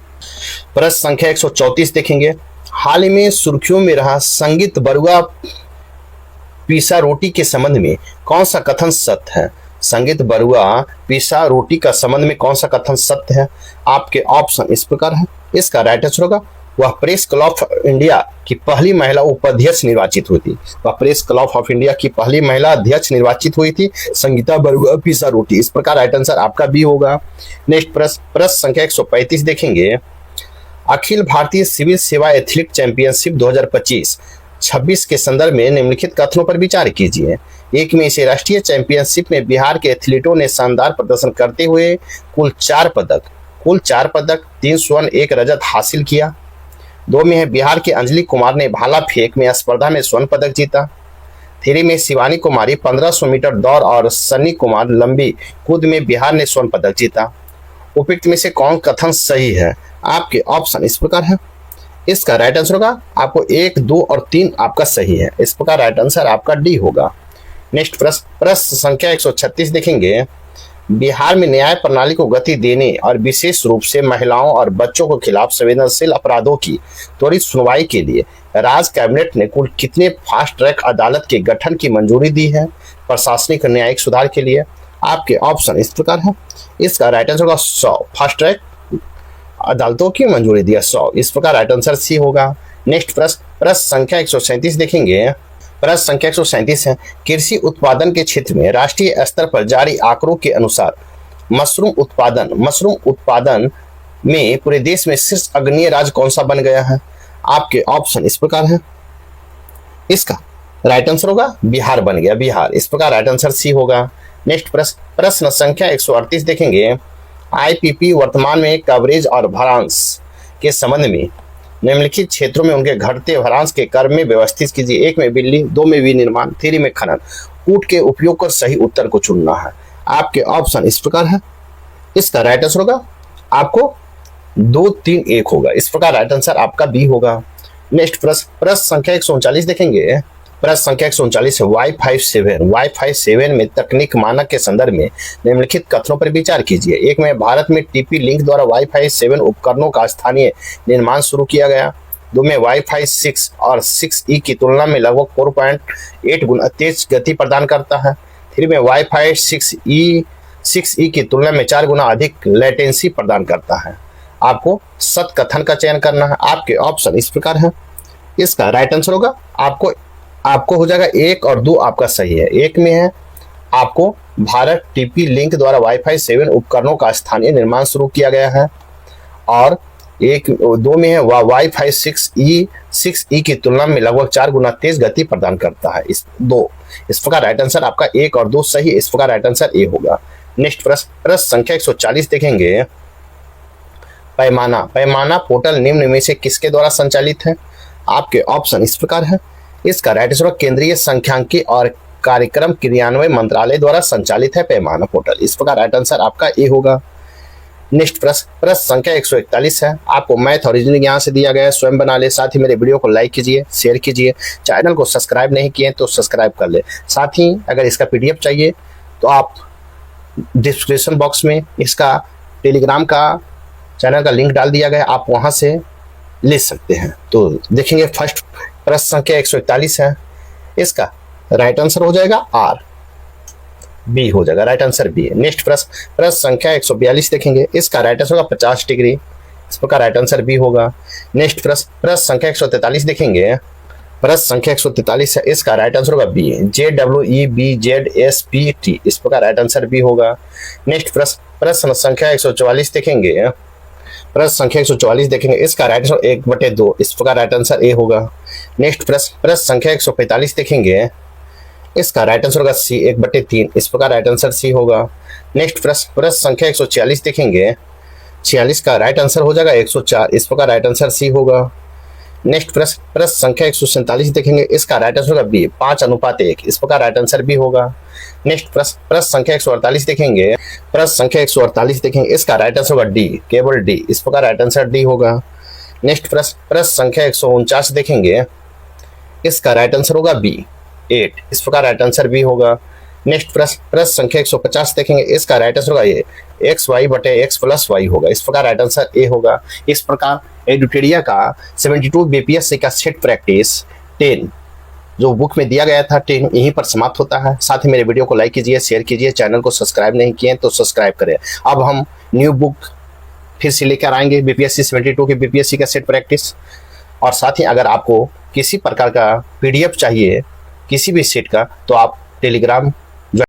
प्रश्न संख्या 134 देखेंगे। हाल ही में सुर्खियों में रहा संगीत बरुआ पिसा रोटी के संबंध में कौन सा कथन सत्य है? संगीत बरुआ पिसा रोटी का संबंध में कौन सा कथन सत्य है? आपके ऑप्शन इस प्रकार है। इसका राइट आंसर होगा वह प्रेस क्लब ऑफ इंडिया की पहली महिला उपाध्यक्ष निर्वाचित हुई थी। वह प्रेस क्लब ऑफ इंडिया की पहली महिला अध्यक्ष निर्वाचित हुई थी, संगीता बरुआ पिसा रोटी। इस प्रकार राइट आंसर आपका बी होगा। नेक्स्ट प्रश्न संख्या 135 देखेंगे। अखिल भारतीय सिविल सेवा एथलीट चैंपियनशिप 2025-26 के संदर्भ में निम्नलिखित कथनों पर विचार कीजिए। 1 में, इसे राष्ट्रीय चैंपियनशिप में बिहार के एथलीटों ने शानदार प्रदर्शन करते हुए कुल 4 पदक 3 स्वर्ण 1 रजत हासिल किया। 2 में है, बिहार के अंजलि कुमार ने भाला फेंक में स्पर्धा में स्वर्ण पदक जीता। 3 में, शिवानी कुमारी 1500 मीटर दौड़ और सन्नी कुमार लंबी कूद में बिहार ने स्वर्ण पदक जीता। उपयुक्त में से कौन कथन सही है? आपके ऑप्शन इस प्रकार है। इसका राइट आंसर होगा आपको 1, 2 और 3 आपका सही है। इस प्रकार राइट आंसर आपका डी होगा। नेक्स्ट प्रश्न संख्या 136 देखेंगे। बिहार में न्याय प्रणाली को गति देने और विशेष रूप से महिलाओं और बच्चों के खिलाफ संवेदनशील अपराधों की त्वरित सुनवाई के लिए राज्य कैबिनेट ने कुल कितने फास्ट ट्रैक अदालत के गठन की मंजूरी दी है प्रशासनिक और न्यायिक सुधार के लिए? आपके ऑप्शन इस प्रकार है। इसका राइट आंसर होगा 100 फास्ट ट्रैक अदालतों की मंजूरी दिया 100। इस प्रकार राइट आंसर सी होगा। नेक्स्ट प्रश्न संख्या 137 देखेंगे। प्रश्न संख्या 137 है, कृषि उत्पादन के क्षेत्र में राष्ट्रीय स्तर पर जारी आंकड़ों के अनुसार मशरूम उत्पादन में पूरे देश में शीर्ष अग्रणीय राज्य कौन सा बन गया है? आपके ऑप्शन इस प्रकार है। इसका राइट आंसर होगा बिहार बन गया, बिहार। इस प्रकार राइट आंसर सी होगा। नेक्स्ट प्रश्न संख्या 138 देखेंगे। आईपीपी वर्तमान में कवरेज और भरांश के संबंध में निम्नलिखित क्षेत्रों में उनके घटते भरांश के क्रम में व्यवस्थित कीजिए। 1 में बिल्ली, 2 में विनिर्माण, 3 में खनन। कूट के उपयोग कर सही उत्तर को चुनना है। आपके ऑप्शन इस प्रकार है। इसका राइट आंसर होगा आपको 2, 3, 1 होगा। इस प्रकार राइट आंसर आपका बी होगा। नेक्स्ट प्रश्न संख्या 139 देखेंगे। प्रश्न संख्या 139 है वाईफाई 7। वाईफाई 7 में तकनीक मानक के संदर्भ में निम्नलिखित कथनों पर विचार कीजिए। 1 में भारत में टीपी लिंक द्वारा वाईफाई 7 उपकरणों का स्थानीय निर्माण शुरू किया गया। 2 में वाईफाई 6 और 6E की तुलना में लगभग 4.8 गुना तेज गति प्रदान करता है। 3 में वाईफाई 6E की तुलना में 4 गुना अधिक लेटेंसी प्रदान करता है। आपको सत कथन का चयन करना है। आपके ऑप्शन इस प्रकार है। इसका राइट आंसर होगा आपको हो जाएगा 1 और 2 आपका सही है। 1 में है आपको भारत टीपी लिंक द्वारा वाईफाई 7 उपकरणों का स्थानीय निर्माण शुरू किया गया है, और 2 में है वाईफाई 6E की तुलना में लगभग 4 गुना तेज गति प्रदान करता है। इस प्रकार राइट आंसर आपका 1 और 2 सही। इस प्रकार राइट आंसर ए होगा। नेक्स्ट प्रश्न संख्या 140 देखेंगे। पैमाना पोर्टल निम्न में से किसके द्वारा संचालित है? आपके ऑप्शन इस प्रकार है। इसका राइट आंसर केंद्रीय सांख्यिकी और कार्यक्रम क्रियान्वयन मंत्रालय द्वारा संचालित है पैमाना पोर्टल। इस प्रकार राइट आंसर आपका ए होगा। नेक्स्ट प्रश्न संख्या 141 है। आपको मैथ और रीजनिंग यहाँ से दिया गया है, स्वयं बना ले। साथ ही मेरे वीडियो को लाइक कीजिए, शेयर कीजिए। चैनल को सब्सक्राइब नहीं किए तो सब्सक्राइब कर ले। साथ ही अगर इसका PDF चाहिए तो आप डिस्क्रिप्शन बॉक्स में इसका टेलीग्राम का चैनल का लिंक डाल दिया गया, आप वहां से ले सकते हैं। तो देखेंगे फर्स्ट प्रश्न संख्या 141 है। इसका राइट आंसर हो जाएगा आर, बी हो जाएगा। राइट आंसर बी है। नेक्स्ट प्रश्न संख्या 142 देखेंगे। इसका राइट आंसर होगा 50 डिग्री। इस प्रकार राइट आंसर बी होगा। नेक्स्ट प्रश्न संख्या 143 देखेंगे। प्रश्न संख्या 143 है। इसका राइट आंसर होगा बी, JWEBZSPT। इस प्रकार राइट आंसर बी होगा। नेक्स्ट प्रश्न संख्या 144 देखेंगे। प्रश्न संख्या 144 देखेंगे। इसका राइट आंसर 1/2। इस प्रकार राइट आंसर ए होगा। नेक्स्ट प्रश्न संख्या 145 देखेंगे। इसका राइट आंसर होगा सी, 1/3। इस प्रकार राइट आंसर सी होगा। नेक्स्ट प्रश्न संख्या 146 देखेंगे। 46 का राइट आंसर हो जाएगा 104। इस प्रकार राइट आंसर सी होगा। नेक्स्ट प्रश्न संख्या 147 देखेंगे। इसका राइट आंसर होगा बी, 5:1। इस प्रकार राइट आंसर बी होगा। नेक्स्ट प्रश्न संख्या 148 देखेंगे। प्रश्न संख्या 148 देखेंगे। इसका राइट आंसर होगा डी, केवल डी। इस प्रकार राइट आंसर डी होगा। नेक्स्ट प्रश्न संख्या 149 देखेंगे। इसका राइट आंसर होगा बी, 8। इस प्रकार राइट आंसर बी होगा। नेक्स्ट प्रश्न संख्या 150 देखेंगे। इसका राइट आंसर होगा ए, XY/X+Y होगा। इस प्रकार राइट आंसर ए होगा। इस प्रकार एडुटेरिया का 72 BPSC का सेट प्रैक्टिस 10 जो बुक में दिया गया था 10 यहीं पर समाप्त होता है। साथ ही मेरे वीडियो को लाइक कीजिए, शेयर कीजिए। चैनल को सब्सक्राइब नहीं किए तो सब्सक्राइब करें। अब हम न्यू बुक फिर से लेकर आएंगे BPSC 72 के BPSC का सेट प्रैक्टिस। और साथ ही अगर आपको किसी प्रकार का PDF चाहिए किसी भी सेट का तो आप टेलीग्राम